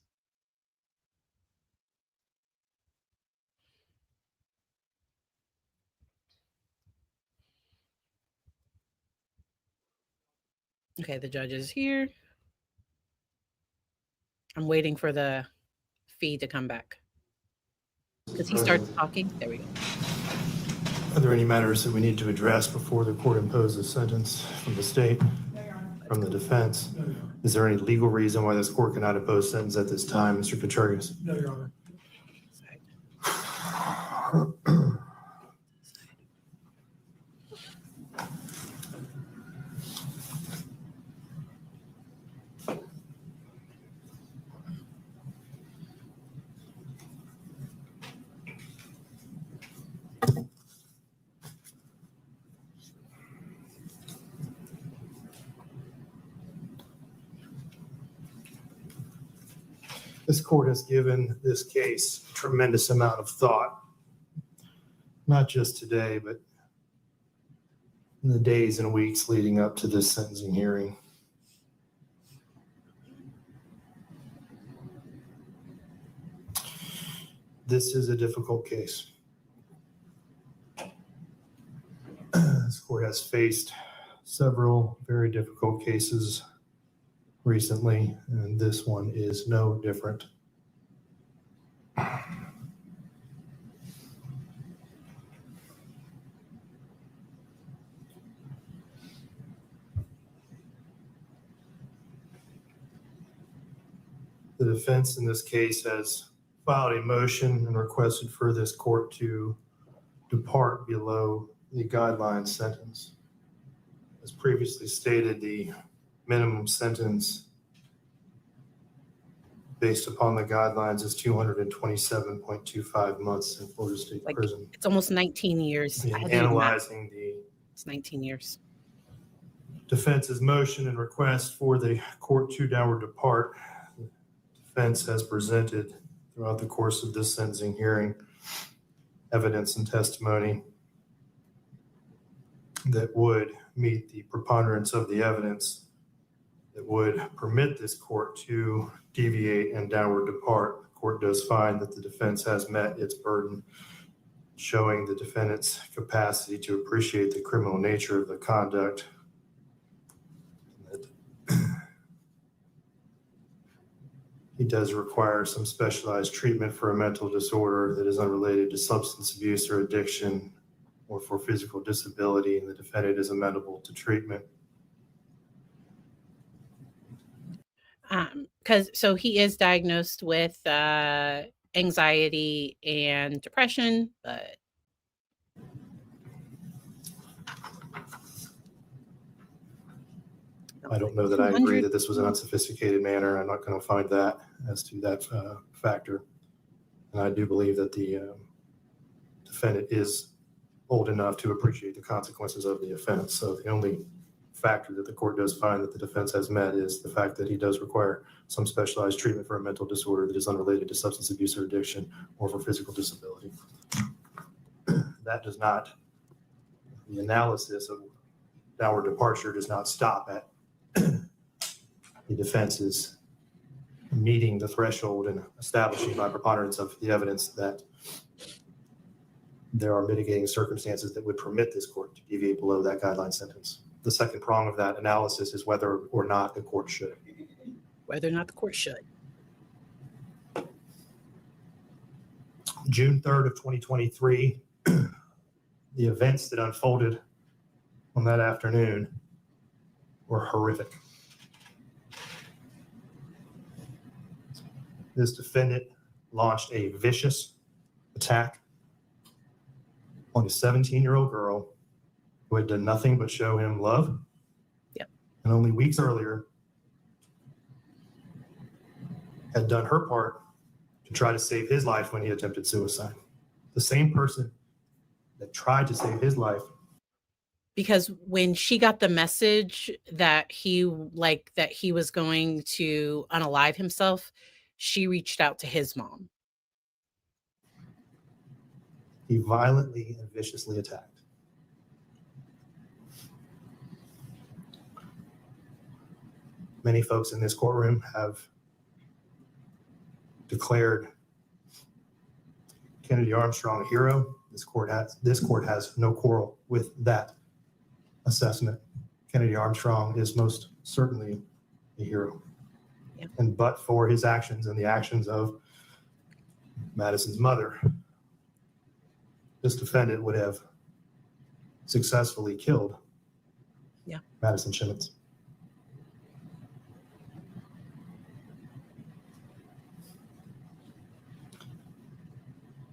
Okay, the judge is here. I'm waiting for the feed to come back. Because he starts talking. There we go. Are there any matters that we need to address before the court imposes sentence from the state, from the defense? Is there any legal reason why this court cannot impose sentence at this time, Mr. Kaczargas? No, Your Honor. This court has given this case a tremendous amount of thought, not just today, but in the days and weeks leading up to this sentencing hearing. This is a difficult case. This court has faced several very difficult cases recently, and this one is no different. The defense in this case has filed a motion and requested for this court to depart below the guideline sentence. As previously stated, the minimum sentence based upon the guidelines is 227.25 months in Florida State Like, Prison. It's almost 19 years. I In had to do the math. analyzing the It's 19 years. defense's motion and request for the court to downward depart, the defense has presented throughout the course of this sentencing hearing evidence and testimony that would meet the preponderance of the evidence that would permit this court to deviate and downward depart. The court does find that the defense has met its burden, showing the defendant's capacity to appreciate the criminal nature of the conduct. He does require some specialized treatment for a mental disorder that is unrelated to substance abuse or addiction or for physical disability, and the defendant is amenable to treatment. So he is diagnosed with anxiety and depression, but I don't know that I agree that this was an unsophisticated manner. I'm not going to find that as to that factor. And I do believe that the defendant is old enough to appreciate the consequences of the offense. So the only factor that the court does find that the defense has met is the fact that he does require some specialized treatment for a mental disorder that is unrelated to substance abuse or addiction or for physical disability. That does not, the analysis of downward departure does not stop at the defense's meeting the threshold and establishing by preponderance of the evidence that there are mitigating circumstances that would permit this court to deviate below that guideline sentence. The second prong of that analysis is whether or not the court should. whether or not the court should. June 3rd of 2023, the events that unfolded on that afternoon were horrific. This defendant launched a vicious attack on a 17-year-old girl who had done nothing but show him love. Yep. And only weeks earlier had done her part to try to save his life when he attempted suicide. The same person that tried to save his life. Because when she got the message that he was going to unalive himself, she reached out to his mom. He violently and viciously attacked. Many folks in this courtroom have declared Kennedy Armstrong a hero. This court has no quarrel with that assessment. Kennedy Armstrong is most certainly a hero. Yeah. And but for his actions and the actions of Madison's mother, this defendant would have successfully killed Madison Chimmons.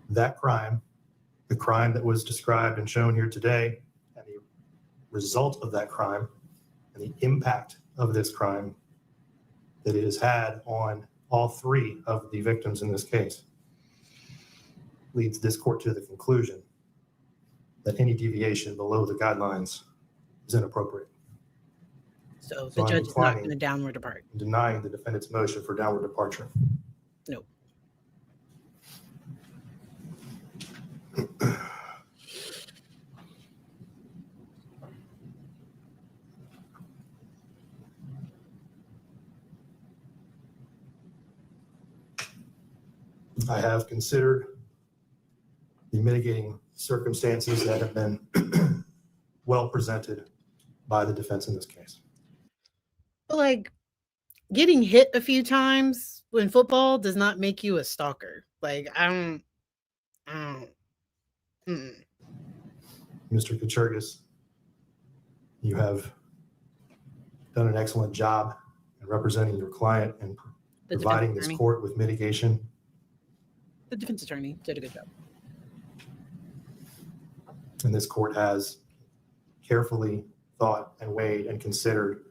That crime, the crime that was described and shown here today, and the result of that crime, and the impact of this crime that it has had on all three of the victims in this case, leads this court to the conclusion that any deviation below the guidelines is inappropriate. So So the I'm judge is not declining- going to downward depart. Denying the defendant's motion for downward departure. No. I have considered the mitigating circumstances that have been well presented by the defense in this case. But like getting hit a few times in football does not make you a stalker. Like I don't. Mm-mm. Mr. Kuchergis, you have done an excellent job in representing your client and The providing defense this attorney. court with mitigation. The defense attorney did a good job. And this court has carefully thought and weighed and considered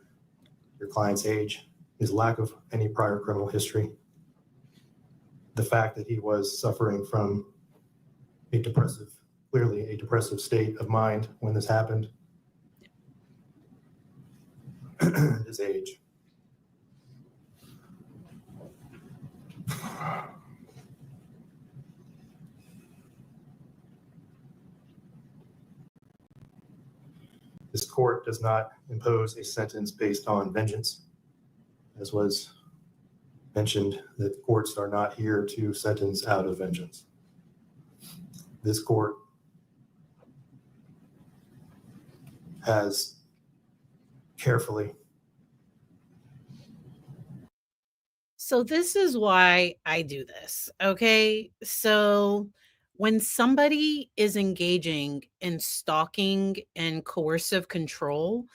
your client's age, his lack of any prior criminal history, the fact that he was suffering from a clearly a depressive state of mind when this happened, his age. This court does not impose a sentence based on vengeance, as was mentioned, that courts are not here to sentence out of vengeance. This court has carefully. So this is why I do this. Okay. So when somebody is engaging in stalking and coercive control,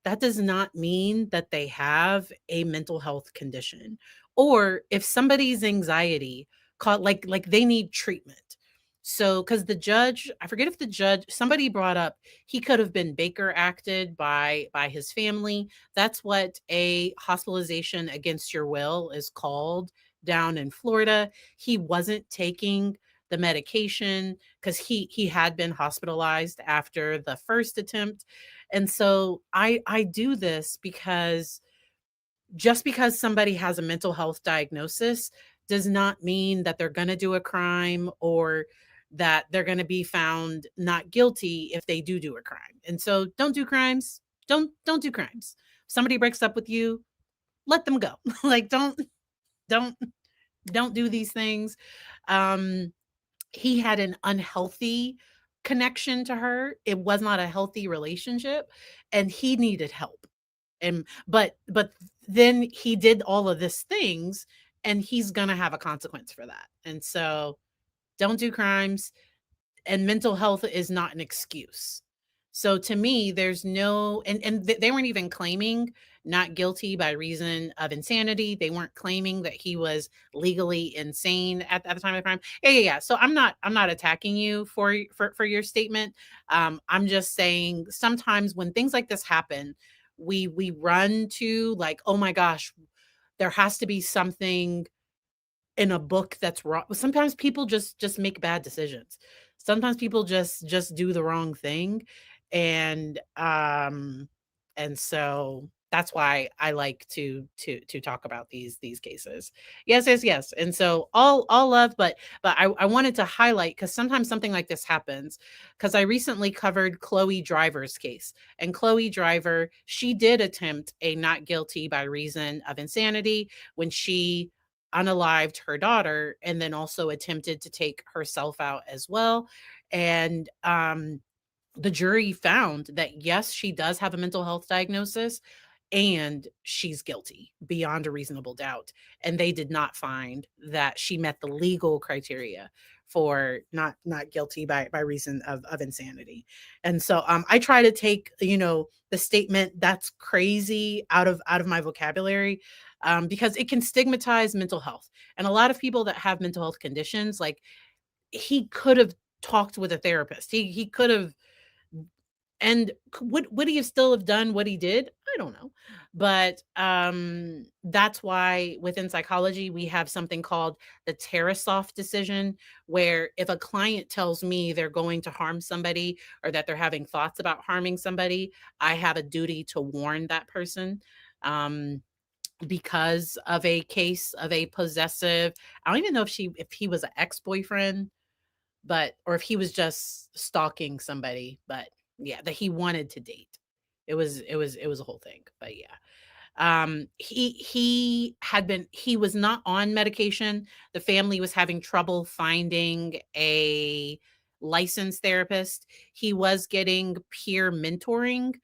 that does not mean that they have a mental health condition. Or if somebody's anxiety like they need treatment. So because the judge, I forget if the judge, somebody brought up he could have been Baker acted by his family. That's what a hospitalization against your will is called down in Florida. He wasn't taking the medication because he had been hospitalized after the first attempt. And so I do this because just because somebody has a mental health diagnosis does not mean that they're going to do a crime or that they're going to be found not guilty if they do a crime. And so don't do crimes. Don't do crimes. Somebody breaks up with you, let them go. Like don't do these things. He had an unhealthy connection to her. It was not a healthy relationship and he needed help. And but then he did all of these things and he's going to have a consequence for that. And so don't do crimes, and mental health is not an excuse. So to me, there's no, and they weren't even claiming not guilty by reason of insanity. They weren't claiming that he was legally insane at the time of the crime. Yeah. So I'm not attacking you for your statement. I'm just saying sometimes when things like this happen, we run to like, oh my gosh, there has to be something in a book that's wrong. Sometimes people just make bad decisions. Sometimes people just do the wrong thing. And so that's why I like to talk about these cases. Yes, yes, yes. And so all love, but I wanted to highlight, because sometimes something like this happens, because I recently covered Chloe Driver's case. And Chloe Driver, she did attempt a not guilty by reason of insanity when she unalived her daughter, and then also attempted to take herself out as well. And the jury found that yes, she does have a mental health diagnosis, and she's guilty beyond a reasonable doubt. And they did not find that she met the legal criteria for not guilty by reason of insanity. And so I try to take, the statement "that's crazy" out of my vocabulary, because it can stigmatize mental health. And a lot of people that have mental health conditions, like, he could have talked with a therapist. He could have, and would he have still have done what he did? I don't know. But that's why within psychology we have something called the Tarasoff decision, where if a client tells me they're going to harm somebody, or that they're having thoughts about harming somebody, I have a duty to warn that person. Because of a case of a possessive, I don't even know if he was an ex-boyfriend, but or if he was just stalking somebody, but yeah, that he wanted to date. It was a whole thing. But yeah. He was not on medication. The family was having trouble finding a licensed therapist. He was getting peer mentoring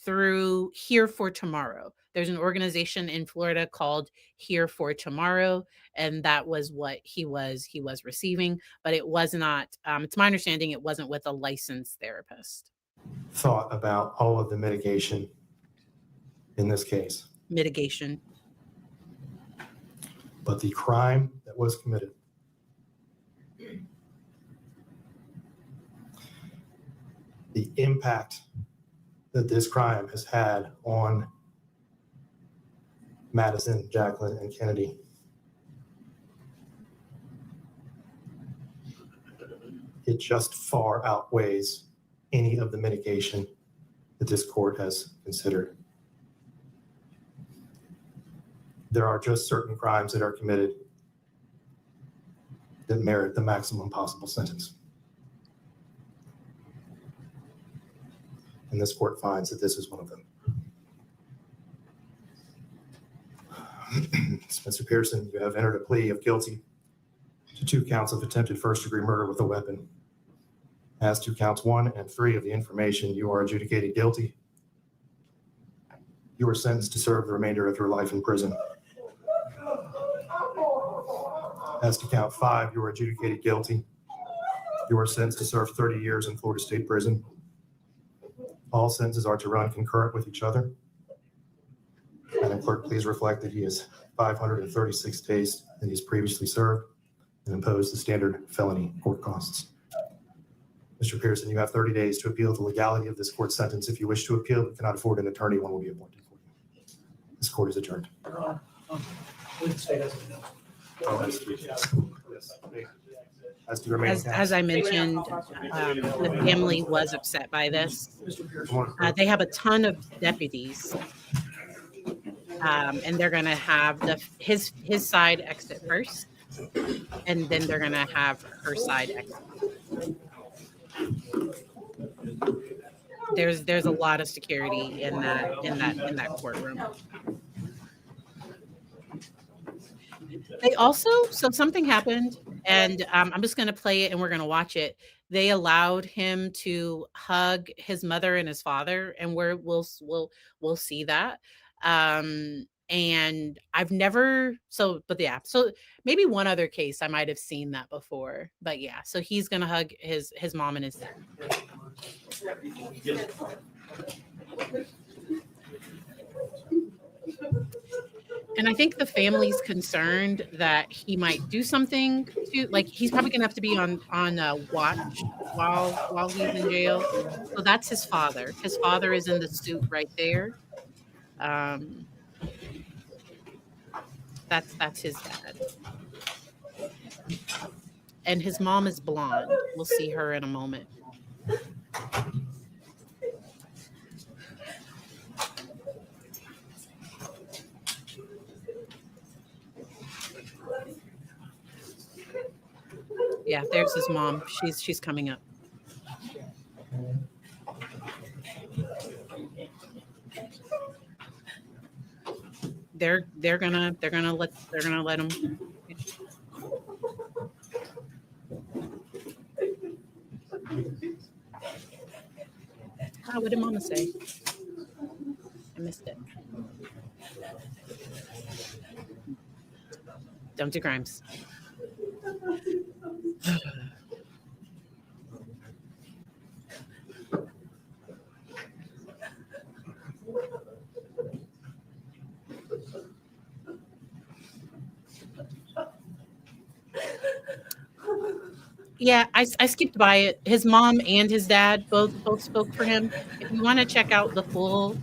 through Here for Tomorrow. There's an organization in Florida called Here for Tomorrow, and that was what he was receiving, but it was not, it's my understanding it wasn't with a licensed therapist. Thought about all of the mitigation in this case, Mitigation. but the crime that was committed, the impact that this crime has had on Madison, Jacqueline, and Kennedy, it just far outweighs any of the mitigation that this court has considered. There are just certain crimes that are committed that merit the maximum possible sentence. And this court finds that this is one of them. Spencer Pearson, you have entered a plea of guilty to 2 counts of attempted first-degree murder with a weapon. As to counts 1 and 3 of the information, you are adjudicated guilty. You are sentenced to serve the remainder of your life in prison. As to count 5, you are adjudicated guilty. You are sentenced to serve 30 years in Florida State Prison. All sentences are to run concurrent with each other. Madam Clerk, please reflect that he has 536 days that he has previously served and impose the standard felony court costs. Mr. Pearson, you have 30 days to appeal the legality of this court sentence. If you wish to appeal but cannot afford an attorney, one will be appointed for you. This court is adjourned. As to remaining As I mentioned, the family was upset by this. They have a ton of deputies, and they're going to have his side exit first, and then they're going to have her side exit. There's a lot of security in that courtroom. They also, so something happened, and I'm just going to play it and we're going to watch it. They allowed him to hug his mother and his father, and we'll see that. And I've never, so maybe one other case I might have seen that before, but yeah, so he's going to hug his mom and his dad. And I think the family's concerned that he might do something to, like, he's probably gonna have to be on watch while he's in jail. So that's his father. His father is in the suit right there. That's his dad. And his mom is blonde. We'll see her in a moment. Yeah, there's his mom. She's coming up. They're gonna let him. What did Mama say? I missed it. Don't do Grimes. Yeah, I skipped by it. His mom and his dad both spoke for him. If you want to check out the full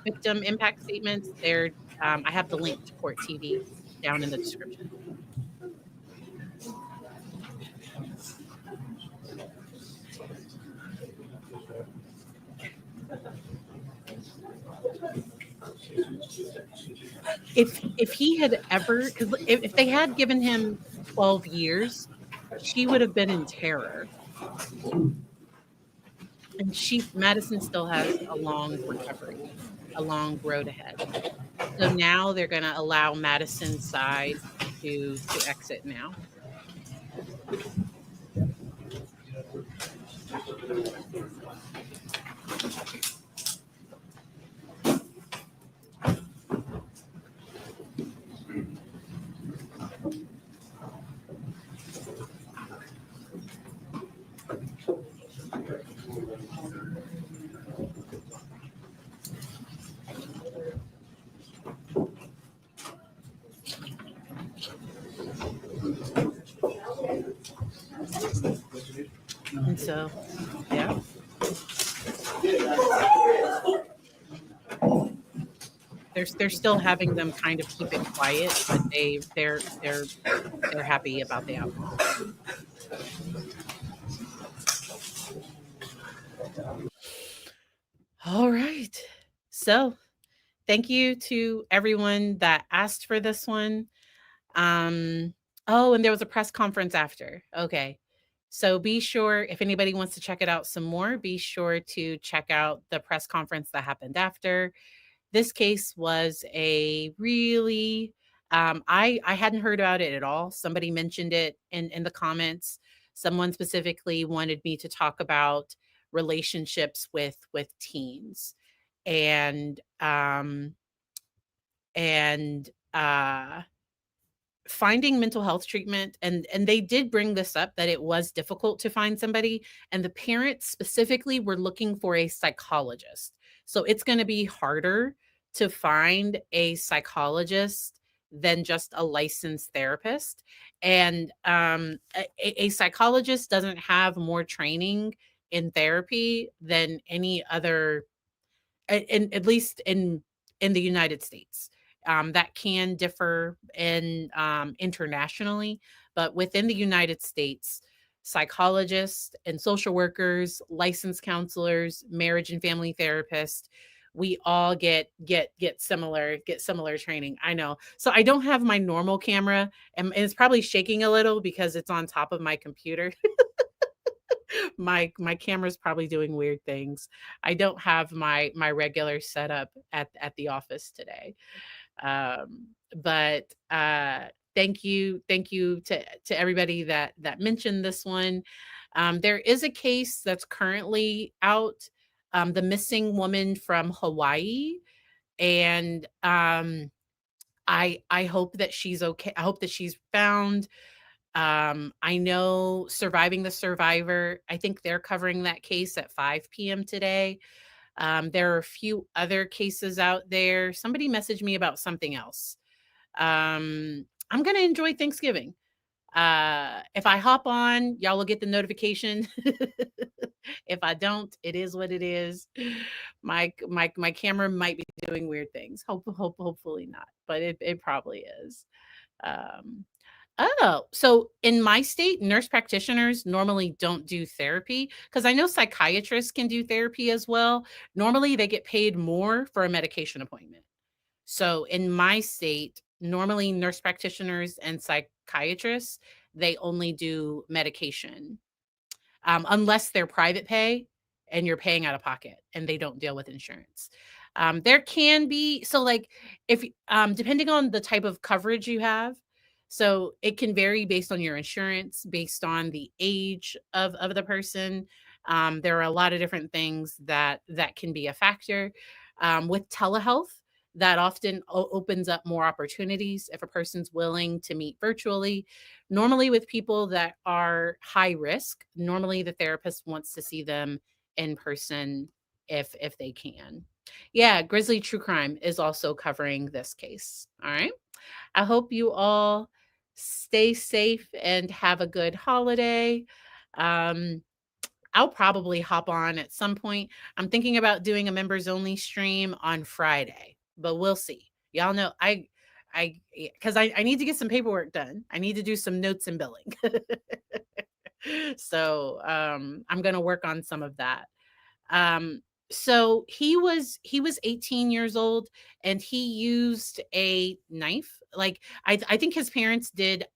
victim impact statements, there I have the link to Court TV down in the description. If he had ever, because if they had given him 12 years, she would have been in terror. And Madison still has a long recovery, a long road ahead. So now they're going to allow Madison's side to exit now. And so, yeah. They're still having them kind of keep it quiet, but they're happy about the outcome. All right. So, thank you to everyone that asked for this one. Oh, and there was a press conference after. Okay. So be sure, if anybody wants to check it out some more, be sure to check out the press conference that happened after. This case was a really, I hadn't heard about it at all. Somebody mentioned it in the comments. Someone specifically wanted me to talk about relationships with teens. And finding mental health treatment, and they did bring this up, that it was difficult to find somebody, and the parents specifically were looking for a psychologist. So it's going to be harder to find a psychologist than just a licensed therapist. And a psychologist doesn't have more training in therapy than any other, at least in the United States. That can differ internationally, but within the United States, psychologists and social workers, licensed counselors, marriage and family therapists, we all get similar training. I know. So I don't have my normal camera, and it's probably shaking a little because it's on top of my computer. My camera's probably doing weird things. I don't have my regular setup at the office today. But thank you to everybody that mentioned this one. There is a case that's currently out, the missing woman from Hawaii, and I hope that she's okay. I hope that she's found. I know Surviving the Survivor, I think they're covering that case at 5 p.m. today. There are a few other cases out there. Somebody messaged me about something else. I'm going to enjoy Thanksgiving. If I hop on, y'all will get the notification. If I don't, it is what it is. My camera might be doing weird things. Hopefully not, but it probably is. Oh, so in my state, nurse practitioners normally don't do therapy, because I know psychiatrists can do therapy as well. Normally, they get paid more for a medication appointment. So in my state, normally nurse practitioners and psychiatrists, they only do medication, unless they're private pay and you're paying out of pocket and they don't deal with insurance. There can be, so like if, depending on the type of coverage you have, so it can vary based on your insurance, based on the age of the person. There are a lot of different things that can be a factor. With telehealth, that often opens up more opportunities if a person's willing to meet virtually. Normally, with people that are high risk, normally the therapist wants to see them in person if they can. Yeah, Grizzly True Crime is also covering this case. All right. I hope you all stay safe and have a good holiday. Um, I'll probably hop on at some point. I'm thinking about doing a members only stream on Friday, but we'll see. Y'all know because I need to get some paperwork done. I need to do some notes and billing. So I'm gonna work on some of that. Um, so he was 18 years old and he used a knife. Like I think his parents did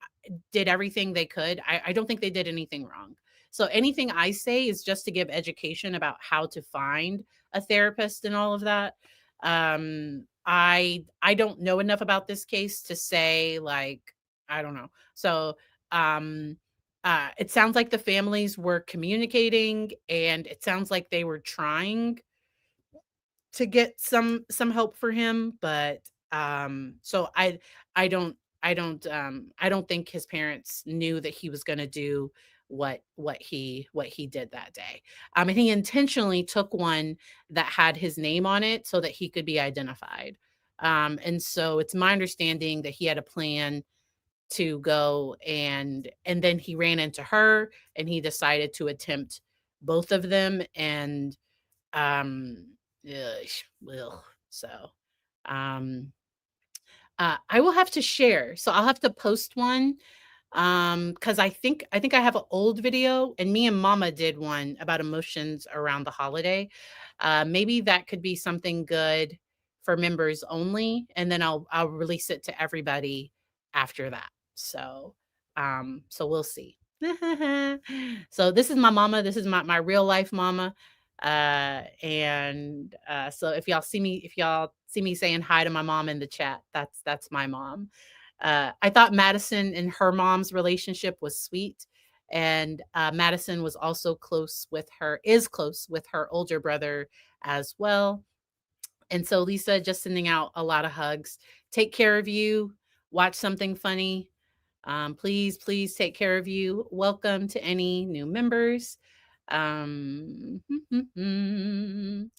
everything they could. I don't think they did anything wrong. So anything I say is just to give education about how to find a therapist and all of that. I don't know enough about this case to say like I don't know. So um it sounds like the families were communicating and it sounds like they were trying to get some help for him, but so I don't think his parents knew that he was going to do what he did that day. And he intentionally took one that had his name on it so that he could be identified. And so it's my understanding that he had a plan to go and then he ran into her and he decided to attempt both of them and um ugh, ugh. So um I will have to share, so I'll have to post one because I think I have an old video and me and mama did one about emotions around the holiday. Maybe that could be something good for members only and then I'll release it to everybody after that. So we'll see. So this is my mama, this is my real life mama. And so if y'all see me saying hi to my mom in the chat, that's my mom. I thought Madison and her mom's relationship was sweet. And Madison was also is close with her older brother as well. And so, Lisa, just sending out a lot of hugs. Take care of you. Watch something funny. Please, please take care of you. Welcome to any new members. All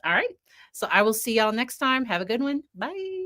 right. So I will see y'all next time. Have a good one. Bye.